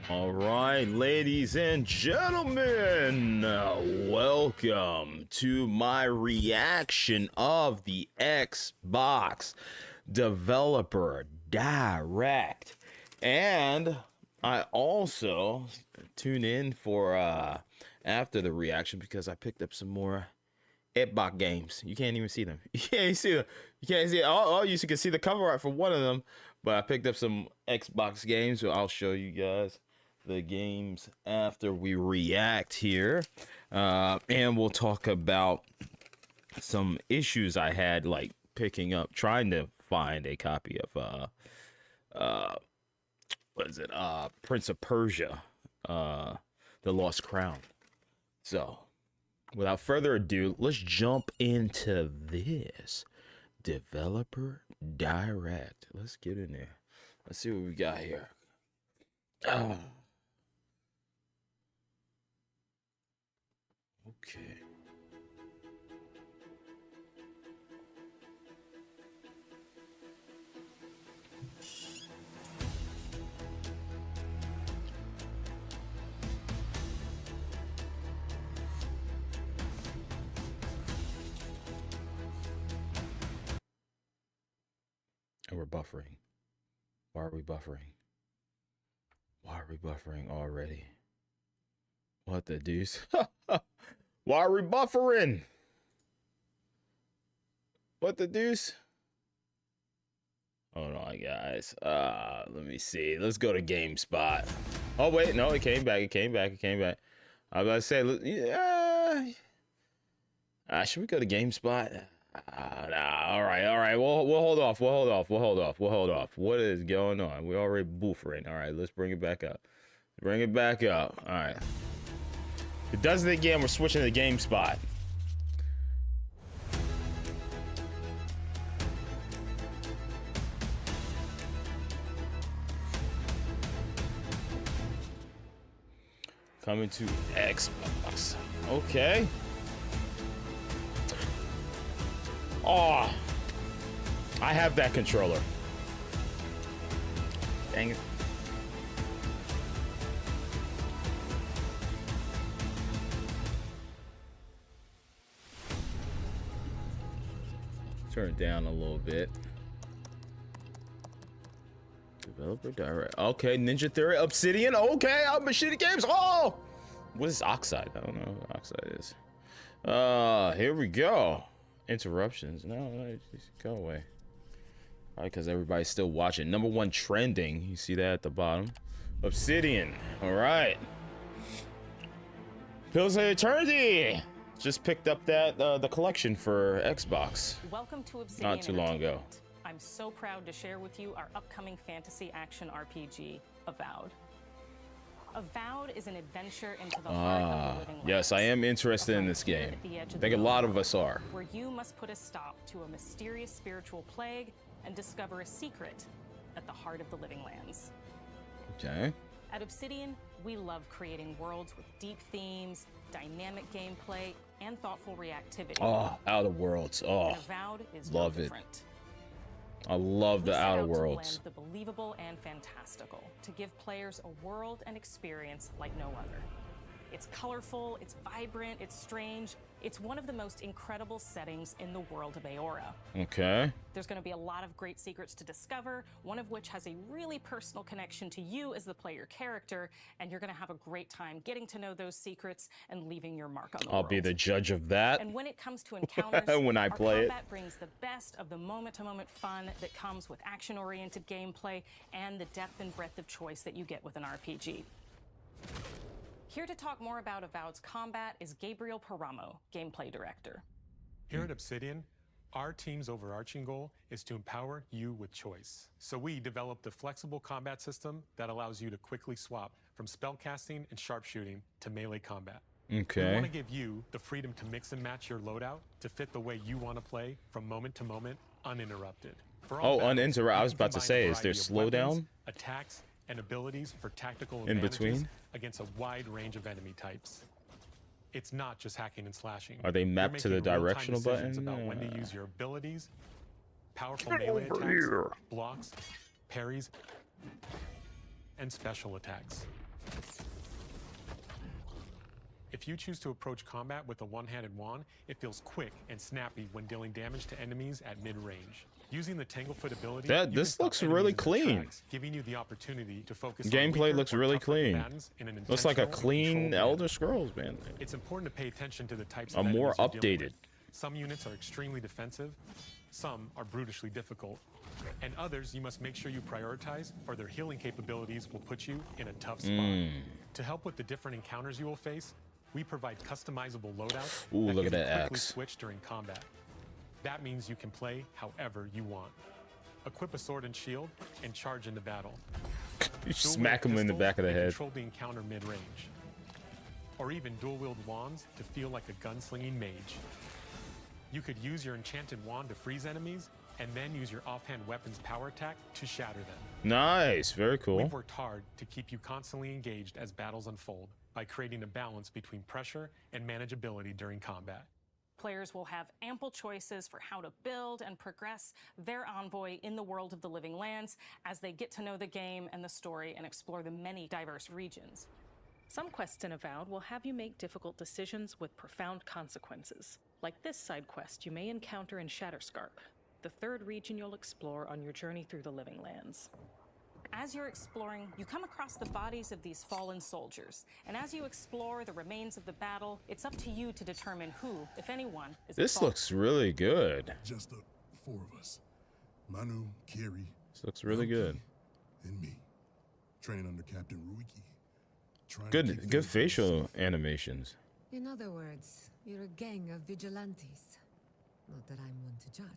All right, ladies and gentlemen, welcome to my reaction of the Xbox Developer Direct. And I also tune in for after the reaction because I picked up some more Xbox games. You can't even see them. You can't see them. You can't see it. Oh, you can see the cover art for one of them, but I picked up some Xbox games, so I'll show you guys the games after we react here, and we'll talk about some issues I had, like trying to find a copy of what is it, Prince of Persia, the Lost Crown. So without further ado, let's jump into this Developer Direct. Let's get in there. Let's see what we got here. Okay. And we're buffering. Why are we buffering? Why are we buffering already? What the deuce? Why are we buffering? What the deuce? Hold on, guys. Let me see. Let's go to GameSpot. Oh, wait. No, it came back. It came back. It came back. I was about to say, should we go to GameSpot? Nah, all right. We'll hold off. We'll hold off. What is going on? We're already buffering. All right, let's bring it back up. Bring it back up. All right. If it does it again, we're switching to GameSpot. Coming to Xbox. Okay. Oh, I have that controller. Dang it. Turn it down a little bit. Developer Direct. Okay, Ninja Theory, Obsidian. Okay, Machine Games. Oh, what is Oxide? I don't know what Oxide is. Here we go. Interruptions. No, just go away. All right, because everybody's still watching. Number one trending. You see that at the bottom. Obsidian. All right. Pills of Eternity. Just picked up that the collection for Xbox. Welcome to Obsidian. Not too long ago. I'm so proud to share with you our upcoming fantasy action RPG, Avowed. Avowed is an adventure into the heart of the living lands. Yes, I am interested in this game. I think a lot of us are. Where you must put a stop to a mysterious spiritual plague and discover a secret at the heart of the living lands. Okay. At Obsidian, we love creating worlds with deep themes, dynamic gameplay, and thoughtful reactivity. Oh, Outer Worlds. Oh, and Avowed is love no it. different. I love the Outer Worlds. To blend the believable and fantastical, to give players a world and experience like no other. It's colorful, it's vibrant, it's strange. It's one of the most incredible settings in the world of Eora. Okay. There's going to be a lot of great secrets to discover, one of which has a really personal connection to you as the player character, and you're going to have a great time getting to know those secrets and leaving your mark on the world. I'll be the judge of that. And when it comes to encounters, when I play it, combat brings the best of the moment-to-moment fun that comes with action-oriented gameplay and the depth and breadth of choice that you get with an RPG. Here to talk more about Avowed's combat is Gabriel Paramo, gameplay director. Here at Obsidian, our team's overarching goal is to empower you with choice. So we developed a flexible combat system that allows you to quickly swap from spellcasting and sharpshooting to melee combat. Okay. We want to give you the freedom to mix and match your loadout to fit the way you want to play from moment to moment, uninterrupted. For all battles, uninterrupted. I was you can about to combine say, a is there variety of weapons, slowdown? Attacks, and abilities for tactical In advantages between? against a wide range of enemy types. It's not just hacking and slashing. Are they You're mapped to the making real-time directional decisions button? about when to use your abilities, powerful Get melee over attacks, here. blocks, parries, and special attacks. If you choose to approach combat with a one-handed wand, it feels quick and snappy when dealing damage to enemies at mid-range. Using the Tanglefoot ability, This looks really clean. giving you the opportunity to focus Gameplay on looks weaker or really tougher clean. combatants in an Looks like a intentional and clean controlled Elder manner. Scrolls, man. It's important to pay attention to the types A of more enemies you're dealing updated. with. Some units are extremely defensive, some are brutishly difficult, and others you must make sure you prioritize, or their healing capabilities will put you in a tough spot. To help with the different encounters you will face, we provide customizable loadouts Ooh, look can at that quickly axe. switch during combat. That means you can play however you want. Equip a sword and shield and charge into battle. You Dual smack wield him in the pistols back of the and head. Control the encounter mid-range. Or even dual-wield wands to feel like a gunslinging mage. You could use your enchanted wand to freeze enemies, and then use your offhand weapon's power attack to shatter them. Nice, very cool. We've worked hard to keep you constantly engaged as battles unfold by creating a balance between pressure and manageability during combat. Players will have ample choices for how to build and progress their envoy in the world of the Living Lands as they get to know the game and the story and explore the many diverse regions. Some quests in Avowed will have you make difficult decisions with profound consequences. Like this side quest you may encounter in Shatterscarp, the third region you'll explore on your journey through the Living Lands. As you're exploring, you come across the bodies of these fallen soldiers. And as you explore the remains of the battle, it's up to you to determine who, if anyone, is at This fault. looks really good. Just the four of us. Manu, Kiri, This looks really good. and me. Training under Captain Ruiki. Trying to keep Good things facial safe. animations. In other words, you're a gang of vigilantes. Not that I'm one to judge.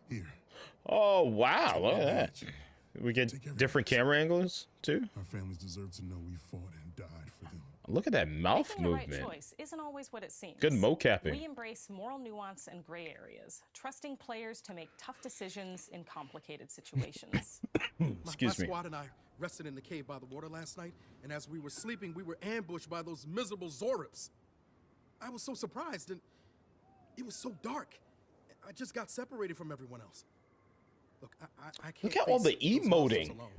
Here, Oh, wow, look at my that. badge. We get Take every different risk. camera angles, too. Our families deserve to know we fought and died for them. Look at that mouth Making the right movement. choice isn't always what it seems. Good mocapping. We embrace moral nuance and gray areas, trusting players to make tough decisions in complicated situations. Excuse my me. squad and I rested in the cave by the water last night, and as we were sleeping, we were ambushed by those miserable Zorips. I was so surprised, and it was so dark. I just got separated from everyone else. Look, I can't Look at all face the those monsters emoting. alone,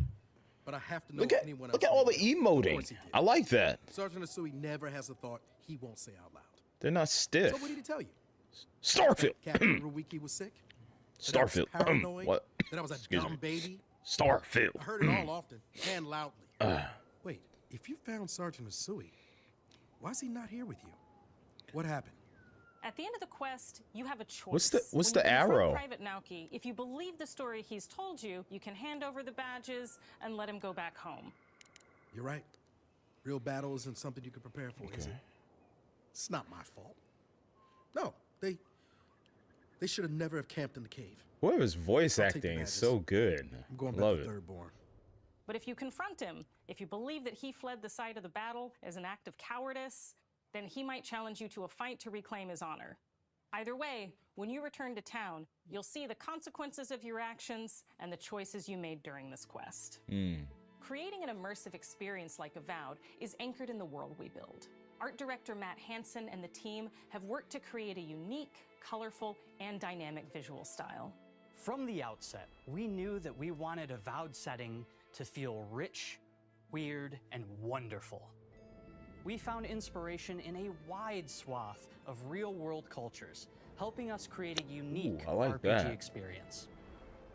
but I have to know Look if at anyone look else at all the did. Of emoting. course he did. I like that. Sergeant Asui never has a thought he won't say out loud. They're not stiff. So what did he tell you? Starfield. Captain Ruiki was sick? That I was Starfield. paranoid? What? That I was a Excuse dumb me. baby? Starfield. I heard it all often and loudly. Wait, if you found Sergeant Asui, why is he not here with you? What happened? At the end of the quest, you have a choice. What's the When you confront arrow? Private Naoki, if you believe the story he's told you, you can hand over the badges and let him go back home. You're right. Real battle isn't something you can prepare for, is it? It's not my fault. No, they should have never have camped in the cave. Whoever's voice I'll take the acting is badges. so good. I'm going back Love to it. Third Born. But if you confront him, if you believe that he fled the site of the battle as an act of cowardice, then he might challenge you to a fight to reclaim his honor. Either way, when you return to town, you'll see the consequences of your actions and the choices you made during this quest. Creating an immersive experience like Avowed is anchored in the world we build. Art director Matt Hansen and the team have worked to create a unique, colorful, and dynamic visual style. From the outset, we knew that we wanted Avowed setting to feel rich, weird, and wonderful. We found inspiration in a wide swath of real-world cultures, helping us create a unique I like RPG that. experience.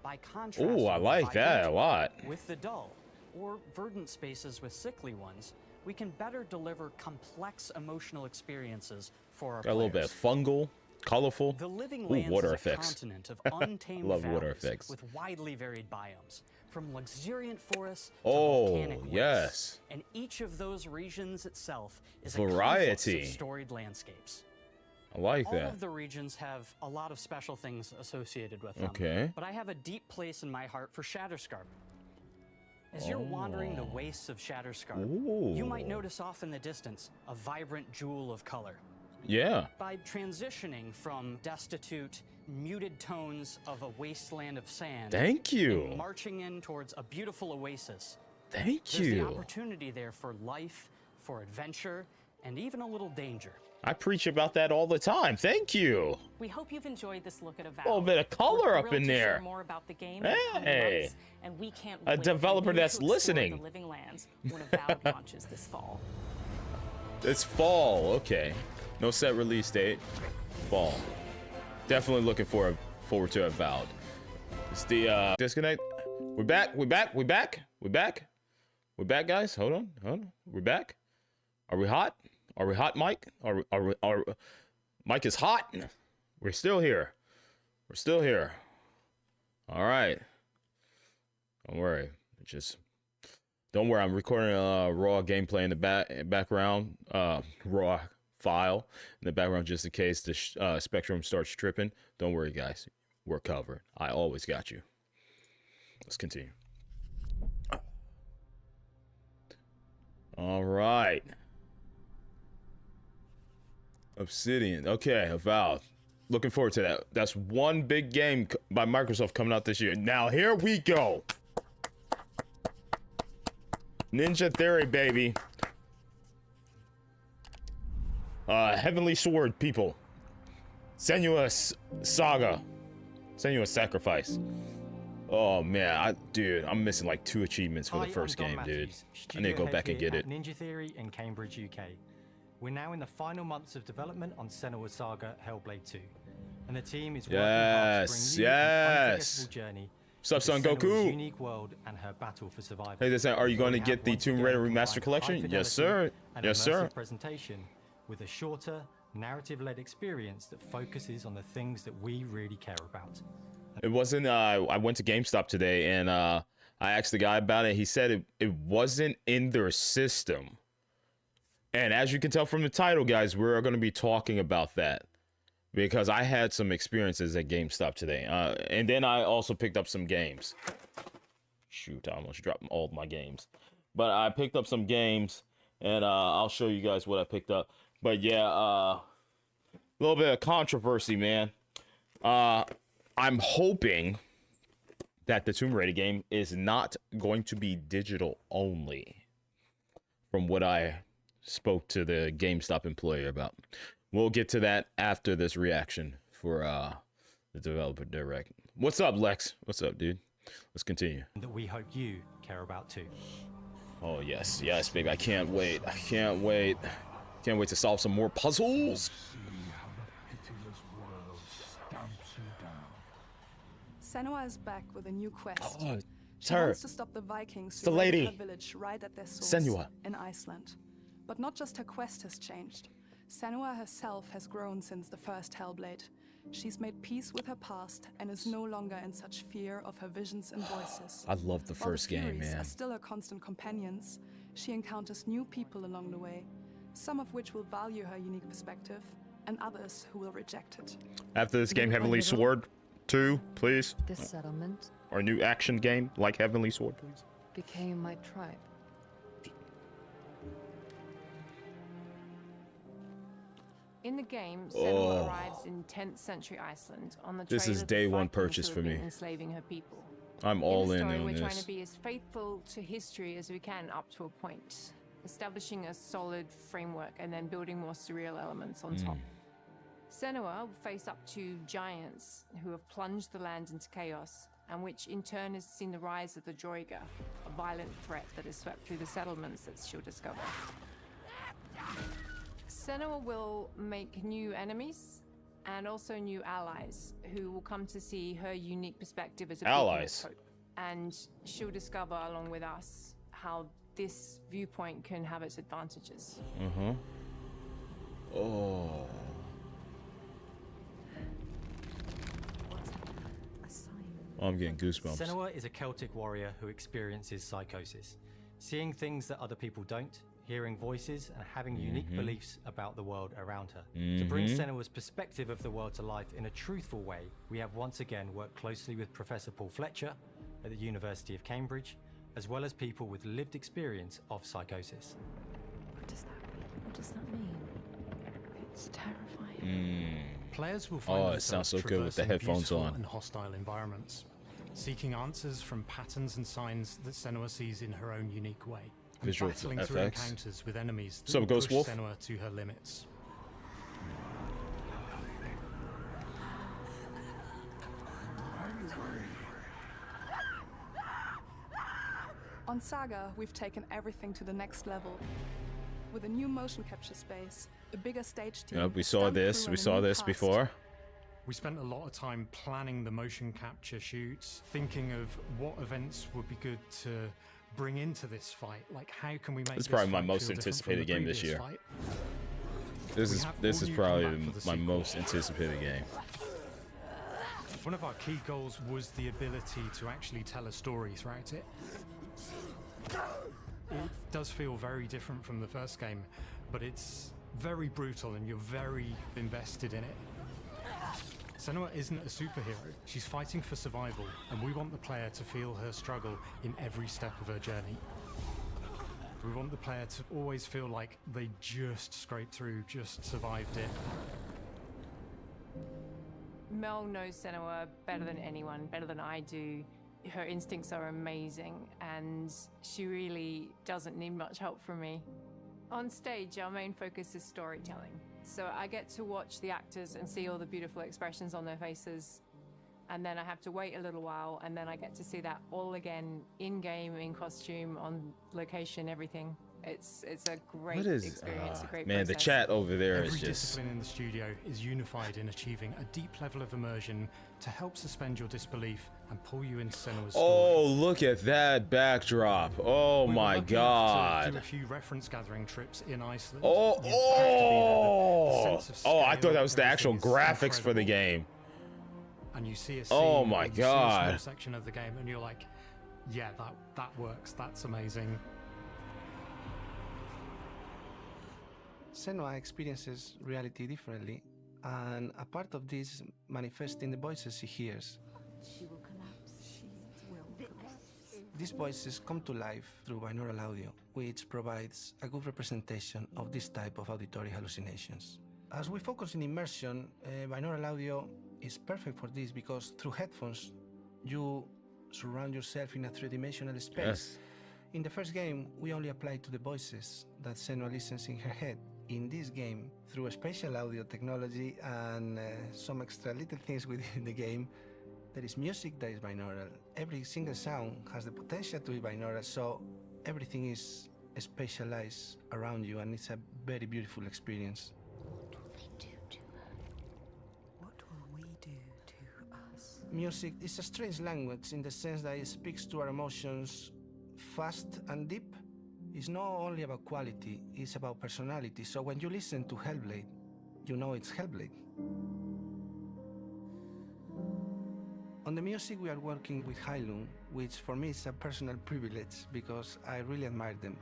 By contrast, Ooh, I like that a lot. with the dull or verdant spaces with sickly ones, we can better deliver complex emotional experiences for our Got a little bit players. of fungal, colorful. The Living Ooh, Lands water is a effects. continent of untamed Love water valleys effects. with widely varied biomes, from luxuriant forests to Oh, volcanic wastes. yes. And each of those regions itself is Variety. a confluence of storied landscapes. I like All that. of the regions have a lot of special things associated with them. Okay. But I have a deep place in my heart for Shatterscarp. As you're wandering the wastes of Shatterscarp, you might Ooh. notice off in the distance a vibrant jewel of color. Yeah. By transitioning from destitute, muted tones of a wasteland of sand Thank and you. marching in towards a beautiful oasis, Thank there's the you. opportunity there for life, for adventure, and even a little danger. I preach about that all the time. Thank you. We hope you've enjoyed this look at Avowed. A little bit of color We're up in thrilled to share there. more about the game in the coming Hey. months, and we can't A wait for developer you to that's explore listening. the living lands when Avowed launches this fall. It's fall. Okay. No set release date. Fall. Definitely looking forward to Avowed. It's the disconnect. We're back. We're back. We're back. We're back. We're back, guys. Hold on. Hold on. We're back. Are we hot? Are we hot, Mike? Are Mike is hot. We're still here. We're still here. All right. Don't worry. Don't worry. I'm recording a raw gameplay in the background. Raw file in the background just in case the Spectrum starts tripping. Don't worry, guys. We're covered. I always got you. Let's continue. All right. Obsidian. Okay, Avowed. Looking forward to that. That's one big game by Microsoft coming out this year. Now, here we go. Ninja Theory, baby. Heavenly Sword, people. Senua's Saga. Senua's Sacrifice. Oh man, dude, I'm missing like 2 achievements for the first game, dude. I need to go back and get it. Ninja Theory in Cambridge, UK. We're now in the final months of development on Senua's Saga Hellblade 2, and the team is working hard to bring you an unforgettable journey. What's up, Son Goku? Unique world and her battle for survival. Hey, are you going to get the Tomb Raider Remastered Collection? Yes, sir. Yes, sir. Presentation with a shorter, narrative-led experience that focuses on the things that we really care about. It wasn't. I went to GameStop today and I asked the guy about it. He said it wasn't in their system. And as you can tell from the title, guys, we're going to be talking about that because I had some experiences at GameStop today. And then I also picked up some games. Shoot, I almost dropped all of my games. But I picked up some games and I'll show you guys what I picked up. But yeah, a little bit of controversy, man. I'm hoping that the Tomb Raider game is not going to be digital only, from what I spoke to the GameStop employee about. We'll get to that after this reaction for the developer direct. What's up, Lex? What's up, dude? Let's continue. That we hope you care about too. Oh yes, yes, baby. I can't wait. I can't wait. Can't wait to solve some more puzzles. Senua is back with a new quest. Oh, she wants to stop the Vikings the who lady. raided her village right at their source Senua. in Iceland. But not just her quest has changed. Senua herself has grown since the first Hellblade. She's made peace with her past and is no longer in such fear of her visions and voices. I love the While first the game, Furies man. are still her constant companions, she encounters new people along the way, some of which will value her unique perspective, and others who will reject it. After this game, Heavenly Sword 2, please. This settlement Or a new action game like Heavenly Sword, please. became my tribe. In the game, Senua arrives in 10th century Iceland on the This trail is of the day one Vikings purchase who for have been me. enslaving her people. I'm all in in the story, on we're trying to this. be as faithful to history as we can up to a point, establishing a solid framework and then building more surreal elements on top. Senua will face up to giants who have plunged the land into chaos, and which in turn has seen the rise of the Droiga, a violent threat that has swept through the settlements that she'll discover. Senua will make new enemies and also new allies who will come to see her unique perspective as a beacon of Allies. hope. And she'll discover along with us how this viewpoint can have its advantages. Oh. I'm getting goosebumps. Senua is a Celtic warrior who experiences psychosis, seeing things that other people don't, hearing voices, and having unique beliefs about the world around her. To bring Senua's perspective of the world to life in a truthful way, we have once again worked closely with Professor Paul Fletcher at the University of Cambridge, as well as people with lived experience of psychosis. What does that mean? It's terrifying. Players will find Oh, it themselves sounds so good with the traversing headphones beautiful on. and hostile environments, seeking answers from patterns and signs that Senua sees in her own unique way, and Visual battling through effects. encounters with enemies that Sup, will Ghost push Wolf? Senua to her limits. On Saga, we've taken everything to the next level. With a new motion capture space, a bigger stage team. Yep, we saw this. We saw this before. We spent a lot of time planning the motion capture shoots, thinking of what events would be good to bring into this fight. Like, how can we make This is this probably my fight most feel different anticipated from the game this previous year. fight? This is all probably new combat for the my sequel. most anticipated game. One of our key goals was the ability to actually tell a story throughout it. It does feel very different from the first game, but it's very brutal and you're very invested in it. Senua isn't a superhero. She's fighting for survival, and we want the player to feel her struggle in every step of her journey. We want the player to always feel like they just scraped through, just survived it. Mel knows Senua better than anyone, better than I do. Her instincts are amazing, and she really doesn't need much help from me. On stage, our main focus is storytelling. So I get to watch the actors and see all the beautiful expressions on their faces. And then I have to wait a little while, and then I get to see that all again, in-game, in costume, on location, everything. It's a great What is experience, a great man? The process. chat over there Every is just. discipline in the studio is unified in achieving a deep level of immersion to help suspend your disbelief and pull you into Senua's story. Oh, look at that backdrop! Oh We were my lucky enough to god! do a few reference gathering trips in Iceland. Oh, You have to be there. The sense of oh! I scale, thought that was the actual everything is graphics for the incredible. game. And you see a scene, Oh or my you see a god! small section of the game, and you're like, yeah, that works. That's amazing. Senua experiences reality differently, and a part of this manifests in the voices she hears. She will collapse. She will collapse. These voices come to life through binaural audio, which provides a good representation of this type of auditory hallucinations. As we focus in immersion, binaural audio is perfect for this because through headphones, you surround yourself in a three-dimensional space. Yes. In the first game, we only applied to the voices that Senua listens in her head. In this game, through a spatial audio technology and some extra little things within the game, there is music that is binaural. Every single sound has the potential to be binaural, so everything is spatialized around you, and it's a very beautiful experience. What will we do to us? Music is a strange language in the sense that it speaks to our emotions fast and deep. It's not only about quality, it's about personality. So when you listen to Hellblade, you know it's Hellblade. On the music, we are working with Heilung, which for me is a personal privilege because I really admire them.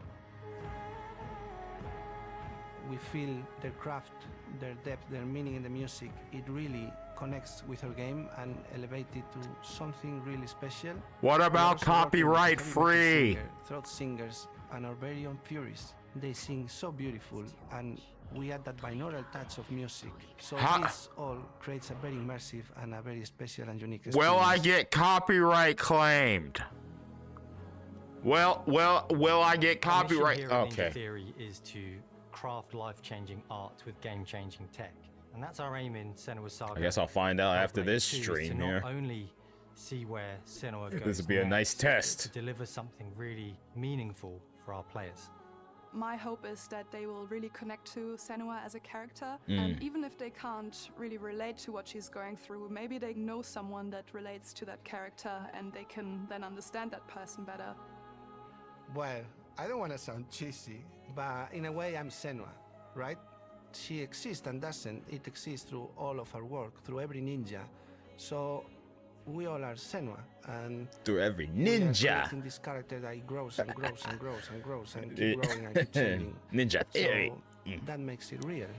We feel their craft, their depth, their meaning in the music. It really connects with our game and elevates it to something really special. What We are about also working with copyright heavy free? singer, throat singers, and our very own Furies. They sing so beautiful, and we add that binaural touch of music. So this all creates a very immersive and a very special and unique experience. Will I get copyright claimed? Well, will I get Our mission copyright? here at Ninja Okay. Theory is to craft life-changing art with game-changing tech, and that's our aim in Senua Saga. I guess I'll find out after Hellblade this 2 is stream to here. not only see where Senua goes This would be a nice next, but test. to deliver something really meaningful for our players. My hope is that they will really connect to Senua as a character, Mm. and even if they can't really relate to what she's going through, maybe they know someone that relates to that character and they can then understand that person better. Well, I don't want to sound cheesy, but in a way I'm Senua, right? She exists and doesn't. It exists through all of our work, through every ninja. So we all are Senua, and Through every we are ninja. creating this character that grows and grows and grows and grows and keep growing and keep changing. Ninja Theory. So that makes it real.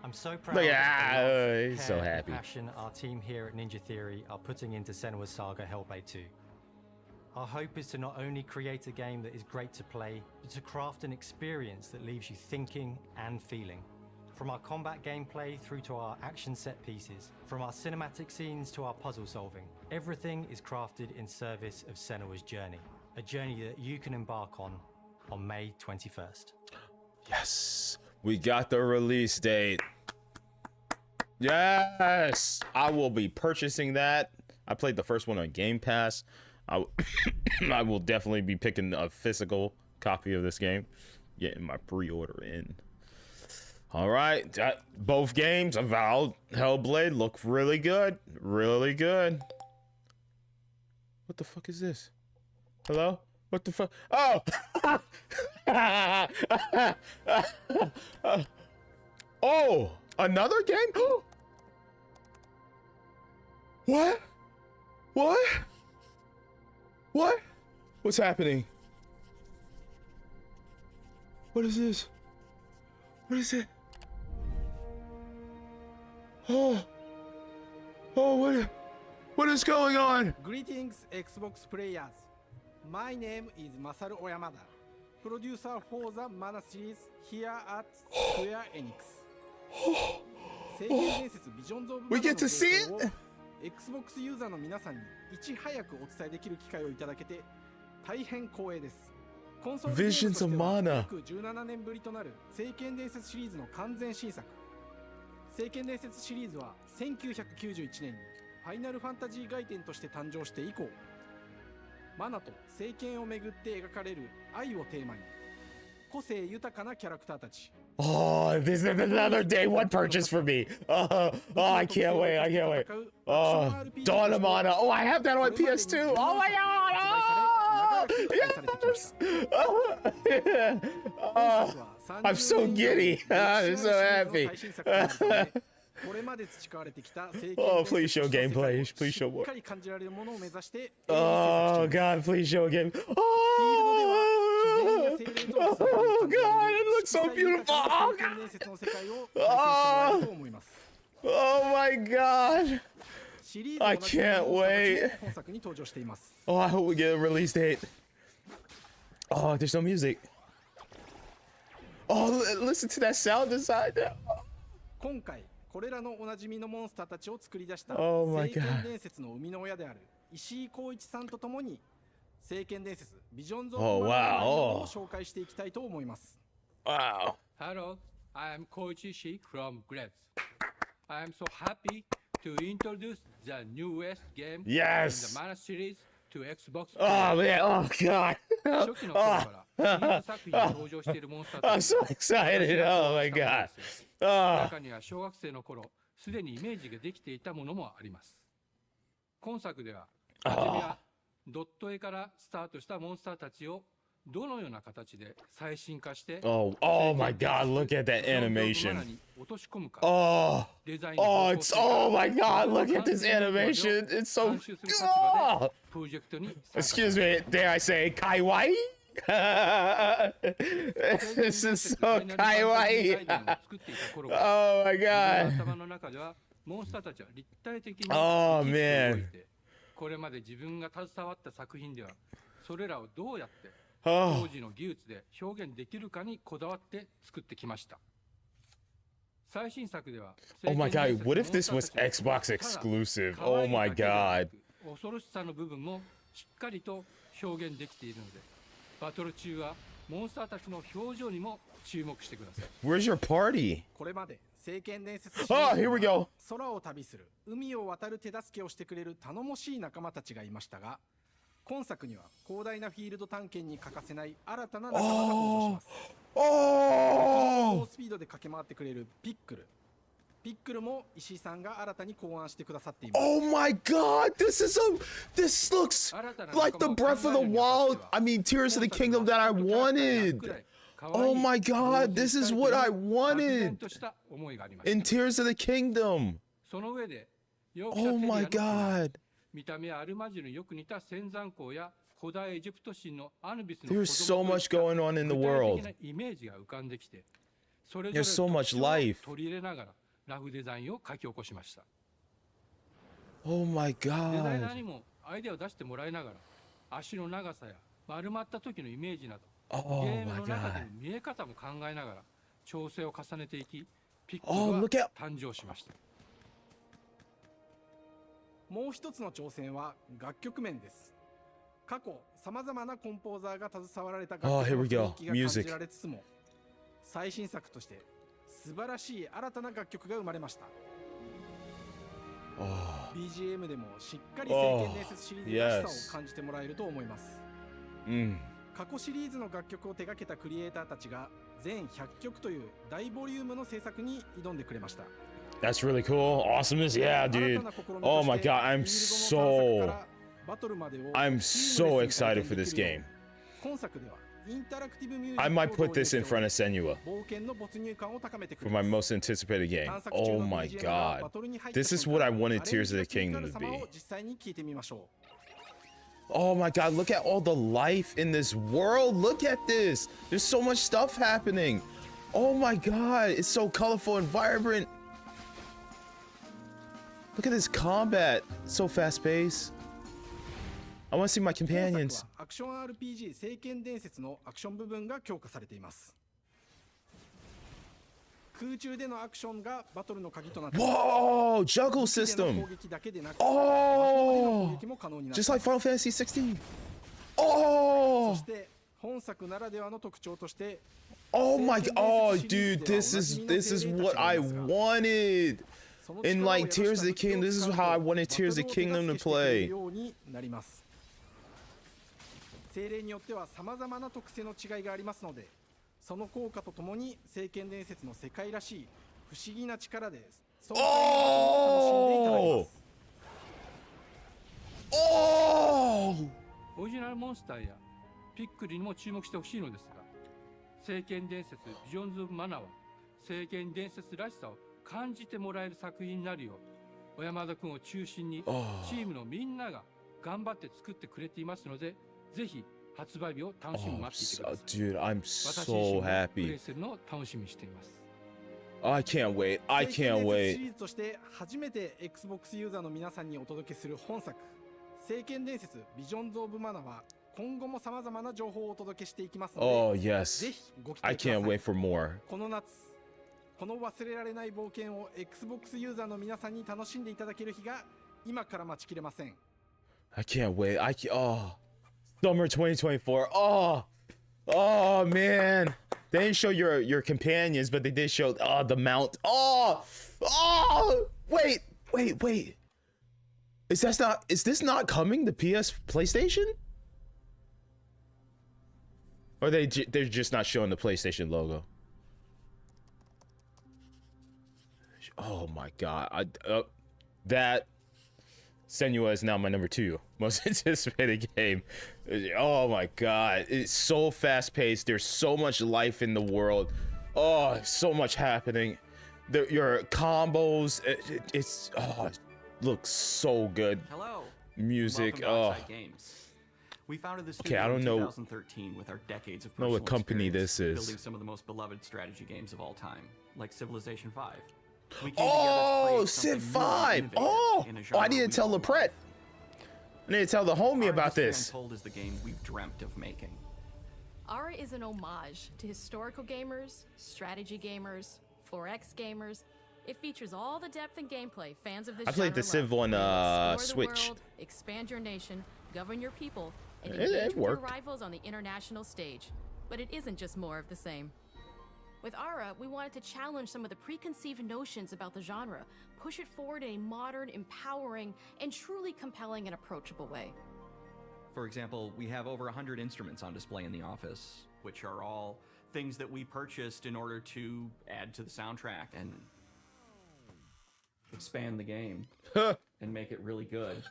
I'm so proud Look of at the love, he's so care, and happy. passion our team here at Ninja Theory are putting into Senua Saga Hellblade 2. Our hope is to not only create a game that is great to play, but to craft an experience that leaves you thinking and feeling. From our combat gameplay through to our action set pieces, from our cinematic scenes to our puzzle solving, everything is crafted in service of Senua's journey. A journey that you can embark on May 21st. Yes, we got the release date. Yes, I will be purchasing that. I played the first one on Game Pass. I will definitely be picking a physical copy of this game, getting my pre-order in. All right, both games, Avowed, Hellblade, look really good, really good. What the fuck is this? Hello? What the fuck? Oh! Oh, another game? What? What? What? What's happening? What is this? What is it? Oh. Oh, what is going on? Greetings, Xbox players. My name is Masaru Oyamada, producer for the Mana series here at Square Enix. 聖剣伝説ビジョンズ・オブ・マナ We の get to 情 see 報を it? Xbox ユーザーの皆さんにいち早くお伝えできる機会をいただけて大変光栄です。コンソールゲームと Visions して of は Mana. 約17年ぶりとなる聖剣伝説シリーズの完全新作。聖剣伝説シリーズは1991年にファイナルファンタジー外伝として誕生して以降、マナと聖剣をめぐって描かれる愛をテーマに個性豊かなキャラクターたち。 Oh, this is another day one purchase for me. Oh, I can't wait. I can't wait. Dawn of Mana. Oh, I have that on PS2. Oh my god. Oh, yes. I'm so giddy. I'm so happy. Oh, please show gameplay. Please show more. Oh god, please show a game. Oh god, it looks so beautiful. Oh god. Oh my god. I can't wait. Oh, I hope we get a release date. Oh, there's no music. Oh, listen to that sound design. 今回これらのおなじみのモンスターたちを作り出した Oh my 聖剣 God. 伝説の生みの親である石井浩一さんとともに聖剣伝説ビジョンズ・オ Oh ブ・マナ wow. を Oh. 紹介していきたいと思います。 Wow. Hello, I am Koichi Ishii from Grabs. I am so happy to introduce the newest game Yes. in the Mana series to Xbox. Oh man. Oh god. 初期の頃からシリーズ作品に登場しているモンスターた I'm ち so excited. Oh my god. 中には小学生の頃すでにイメージができていたものもあります。今作では初めはドット絵からスタートしたモンスターたちをどのような形で最新化して Oh, oh my god, look at that animation. Oh, it's, oh my god, look at this animation. It's so, oh. Excuse me, dare I say kawaii? This is so kawaii. Oh my god. Oh man. これまで自分が携わった作品ではそれらをどうやってOh. 当時の技術で表現できるかにこだわって作ってきました。最新作では Oh my god, what if this was Xbox exclusive? Oh my god. 恐ろしさの部分もしっかりと表現できているので、バトル中はモンスターたちの表情にも注目してください。 Where's your party? これまで聖剣伝説 Oh, here we go. 空を旅する海を渡る手助けをしてくれる頼もしい仲間たちがいましたが、今作には広大なフィールド探検に欠かせない新たな仲間が登場します。高スピードで駆け回ってくれるピックル。ピックルも石井さんが新たに考案してくださっています。 Oh my god, this looks like the Breath of the Wild. I mean, Tears of the Kingdom that I wanted. Oh my god, this is what I wanted in Tears of the Kingdom. その上で、 Oh my god. 見た目はアルマジルによく似た仙山港や古代エジプト神のアヌビスの There's so much going on in the world. 具体的なイメージが浮かんできて、それぞ There's れ so の much 特徴を life. 取り入れながらラフデザインを書き起こしました。 Oh my デザイナー god. にもアイデアを出してもらいながら、足の長さや丸まった時のイメージなど、 Oh ゲーム my の中で god. の見え方も考えながら調整を重ねていき、ピック Oh, ル look が at- 誕生しました。もう一つの挑戦は楽曲面です。過去さまざまなコンポーザーが携わられた楽曲 Oh, の here we 雰 go. 囲気が感 Music. じられつつも、最新作として素晴らしい新たな楽曲が生まれました。 Oh. BGM でもしっかり聖剣伝説シリーズらしさを感じてもらえると思います。過去シリーズの楽曲を手掛けたクリエイターたちが全100曲という大ボリュームの制作に挑んでくれました。That's really cool. Awesomeness. Yeah, dude. Oh my god, I'm so excited for this game. I might put this in front of Senua for my most anticipated game. Oh my god. This is what I wanted Tears of the Kingdom to be. Oh my god, look at all the life in this world. Look at this. There's so much stuff happening. Oh my god, it's so colorful and vibrant. Look at this combat. It's so fast-paced. I want to see my companions. アクション RPG 聖剣伝説のアクション部分が強化されています。空中でのアクションがバトルの鍵となっています。Whoa! Juggle system. Oh! Just like Final Fantasy 16. Oh! そして本作ならではの特徴として Oh my god. Oh, dude, this is what I wanted. In like Tears of the Kingdom, this is how I wanted Tears of the Kingdom to play. 精霊によっては様々な特性の違いがありますので、その効果とともに聖剣伝説の世界らしい不思議な力で楽しんでいただきます。オリジナルモンスターやピックリにも注目してほしいのですが、聖剣伝説ビジョンズ・オブ・マナーは聖剣伝説らしさを感じてもらえる作品になるよう、小山田君を中心にチームのみんなが頑張って作ってくれていますので、ぜひ発売日を楽しみに待っていてください。Dude, I'm so プ happy. レイするのを楽しみにしています。I can't wait. I can't シ wait. リーズとして初めて Xbox ユーザーの皆さんにお届けする本作聖剣伝説ビジョンズ・オブ・マナーは今後も様々な情報をお届けしていきますので、 Oh, yes. ぜひご期 I 待くだ can't さい。 wait for more. この夏、この忘れられない冒険を Xbox ユーザーの皆さんに楽しんでいただける日が今から待ちきれません。 I can't wait. Summer 2024. Oh man. They didn't show your companions, but they did show the mount. Wait. Is this not coming to PlayStation? Or they're just not showing the PlayStation logo? Oh my god. That Senua is now my number 2 most anticipated game. Oh my god. It's so fast-paced. There's so much life in the world. Oh, so much happening. Your combos, it looks so good. Hello. Music. Welcome to Outside Games. We founded this studio I don't in know. 2013 with our decades of Know personal what company experience this is. building some of the most beloved strategy games of all time, like Civilization V. Civ 5. I need to tell LaPret. I need to tell the homie about this. Untold is the game we've dreamt of making. Ara is an homage to historical gamers, strategy gamers, 4X gamers. It features all the depth and gameplay fans of this I played the Civ on explore the Switch. world, expand your nation, govern your people, and It engage with your worked. rivals on the international stage. But it isn't just more of the same. With Ara, we wanted to challenge some of the preconceived notions about the genre, push it forward in a modern, empowering, and truly compelling and approachable way. For example, we have over 100 instruments on display in the office, which are all things that we purchased in order to add to the soundtrack and expand the game and make it really good.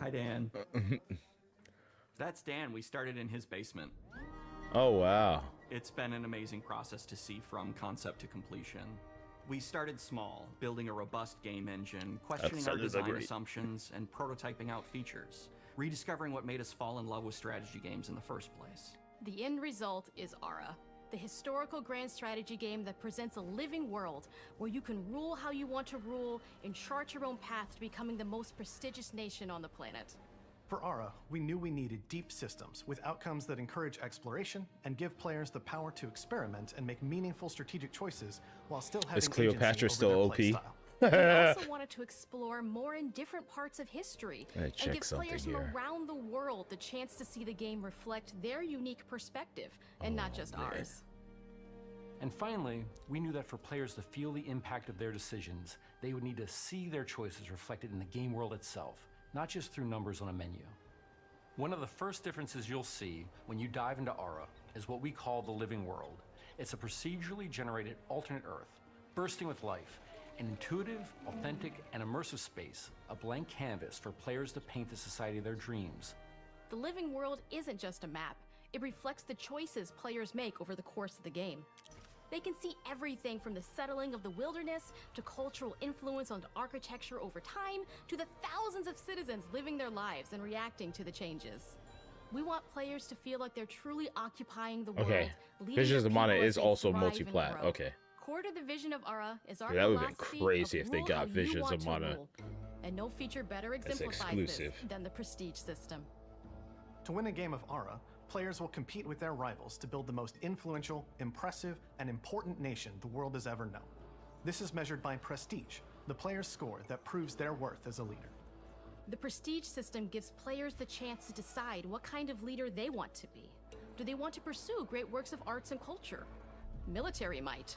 Hi, Dan. That's Dan. We started in his basement. Oh, wow. It's been an amazing process to see from concept to completion. We started small, building a robust game engine, questioning our design assumptions, and prototyping out features, rediscovering what made us fall in love with strategy games in the first place. The end result is Ara, the historical grand strategy game that presents a living world where you can rule how you want to rule and chart your own path to becoming the most prestigious nation on the planet. For Ara, we knew we needed deep systems with outcomes that encourage exploration and give players the power to experiment and make meaningful strategic choices while still having Is Cleopatra agency still over OP? their playstyle. We also wanted to explore more in different parts of history Let me and check give players something from here. around the world the chance to see the game reflect their unique perspective and not just ours. And finally, we knew that for players to feel the impact of their decisions, they would need to see their choices reflected in the game world itself, not just through numbers on a menu. One of the first differences you'll see when you dive into Ara is what we call the living world. It's a procedurally generated alternate Earth, bursting with life, an intuitive, authentic, and immersive space, a blank canvas for players to paint the society of their dreams. The living world isn't just a map. It reflects the choices players make over the course of the game. They can see everything from the settling of the wilderness to cultural influence on architecture over time to the thousands of citizens living their lives and reacting to the changes. We want players to feel like they're truly occupying the world. Okay. leading Visions their of Mana people as is they also thrive and multi-plat. grow. Okay. Core to the vision of Ara is our Dude, that would have been philosophy crazy of if they rule got how you Visions want of to Mana. rule. And no feature better That's exemplifies this exclusive. than the Prestige system. To win a game of Ara, players will compete with their rivals to build the most influential, impressive, and important nation the world has ever known. This is measured by prestige, the player's score that proves their worth as a leader. The Prestige system gives players the chance to decide what kind of leader they want to be. Do they want to pursue great works of arts and culture? Military might?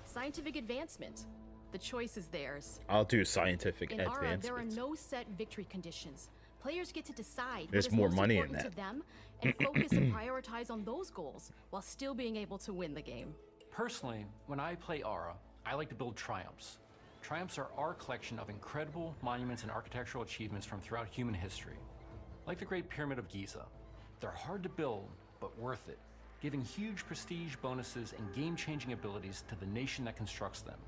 Scientific advancement? The choice is theirs. I'll do scientific In Ara, advancement. there are no set victory conditions. Players get to decide There's what is more most money in important that. to them and focus and prioritize on those goals while still being able to win the game. Personally, when I play Ara, I like to build triumphs. Triumphs are our collection of incredible monuments and architectural achievements from throughout human history. Like the Great Pyramid of Giza. They're hard to build, but worth it, giving huge prestige bonuses and game-changing abilities to the nation that constructs them.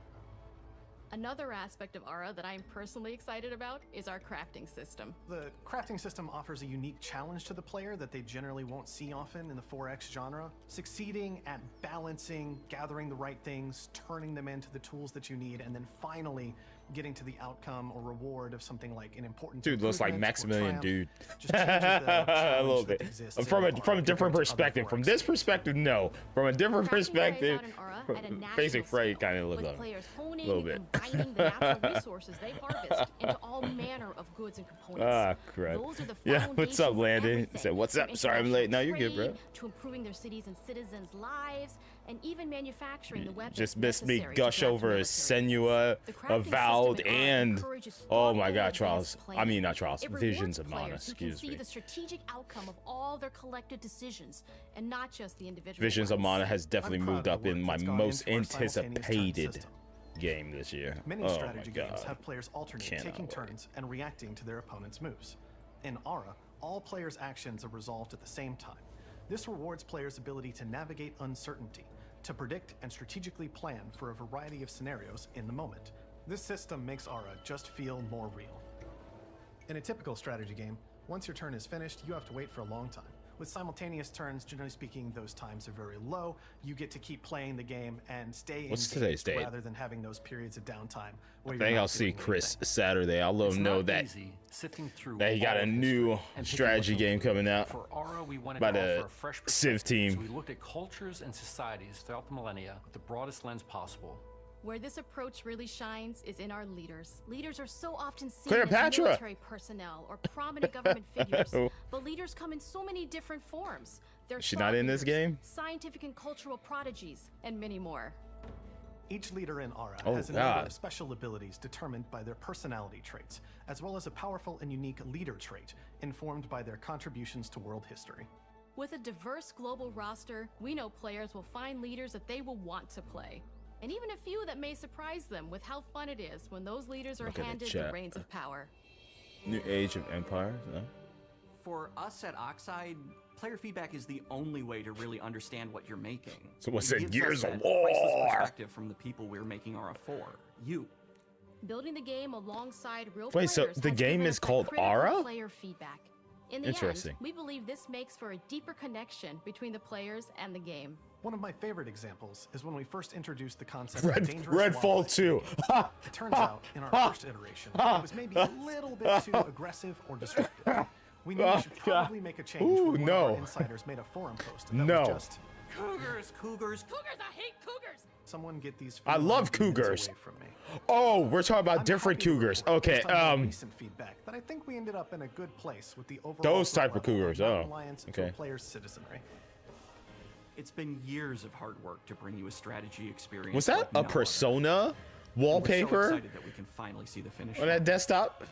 Another aspect of Ara that I'm personally excited about is our crafting system. The crafting system offers a unique challenge to the player that they generally won't see often in the 4X genre. Succeeding at balancing, gathering the right things, turning them into the tools that you need, and then finally getting to the outcome or reward of something like an important Dude looks like improvement or Maximilian, triumph dude. just changes the A challenge little that bit. exists From in a Ara different compared to other perspective. From 4X. this perspective, no. From a different perspective, plays out in Ara at a national Basic Freddy kind of with looks like players a honing little and bit. combining the natural resources they harvest into all manner of goods and components. Ah, crap. Those are the Yeah, what's up, foundations of Landon? He everything, said, "What's from up? Sorry I'm late." No, you're good, bro. trade to improving their cities and citizens' lives, and even manufacturing the weapons Just missed me necessary to gush craft over military Senua, The crafting Avowed, system in Ara and encourages oh my thoughtful god, advanced Trials. I planning. mean, not Trials. It Visions rewards of Mana. players who can Excuse see me. the strategic outcome of all their collective decisions, and not just the individual Visions of ones. Mana has definitely I'm proud moved of up the in work my that's gone most into our simultaneous turn anticipated system. game this year. Many Oh strategy my games god. have players alternate Cannot taking wait. turns and reacting to their opponent's moves. In Ara, all players' actions are resolved at the same time. This rewards players' ability to navigate uncertainty, to predict and strategically plan for a variety of scenarios in the moment. This system makes Ara just feel more real. In a typical strategy game, once your turn is finished, you have to wait for a long time. With simultaneous turns, generally speaking, those times are very low. You get to keep playing the game and stay What's engaged today's date? rather than having those periods of downtime I where you're think not I'll see doing Chris Saturday. I'll let It's him know not that easy sifting through he got all a of new history and picking strategy what to game include. coming out For Ara, we wanted by to the offer a fresh Civ perspective, team. So we looked at cultures and societies throughout the millennia with the broadest lens possible. Where this approach really shines is in our leaders. Leaders are so often seen Cleopatra. as military personnel or prominent government figures, but leaders come in so many different forms. They're Is she thought not in this leaders, game? scientific and cultural prodigies, and many more. Each leader in Ara Oh, has a number God. of special abilities determined by their personality traits, as well as a powerful and unique leader trait informed by their contributions to world history. With a diverse global roster, we know players will find leaders that they will want to play. And even a few that may surprise them with how fun it is when those leaders are Look at the handed the chat. reins of power. New Age of Empires. No? For us at Oxide, player feedback is the only way to really understand what you're making. So what's It that, gives Gears us of that priceless War? perspective from the people we're making Ara for. You. Building the game alongside real Wait, players so the has game given is us that called critical Ara? Player feedback. In the Interesting. end, we believe this makes for a deeper connection between the players and the game. One of my favorite examples is when we first introduced the concept of dangerous Redfall wildlife. 2. It turns out, in our first iteration, it was maybe a little bit too aggressive or disruptive. We knew we should probably make a change Ooh, when one no. of our insiders made a forum post that No. was just, Cougars, cougars. Cougars, I hate cougars! someone get these I love feline demons cougars. away from me. Oh, we're talking about I'm different happy to cougars. report, Okay, based on more recent feedback, that I think we ended up in a good place with the overall Those threat type of level cougars, Mountain oh, Lions to okay. a player's citizenry. It's been years of hard work to bring you a strategy experience. Was that like a no other. Persona And wallpaper we're so excited that we can finally see the finish on that line. desktop?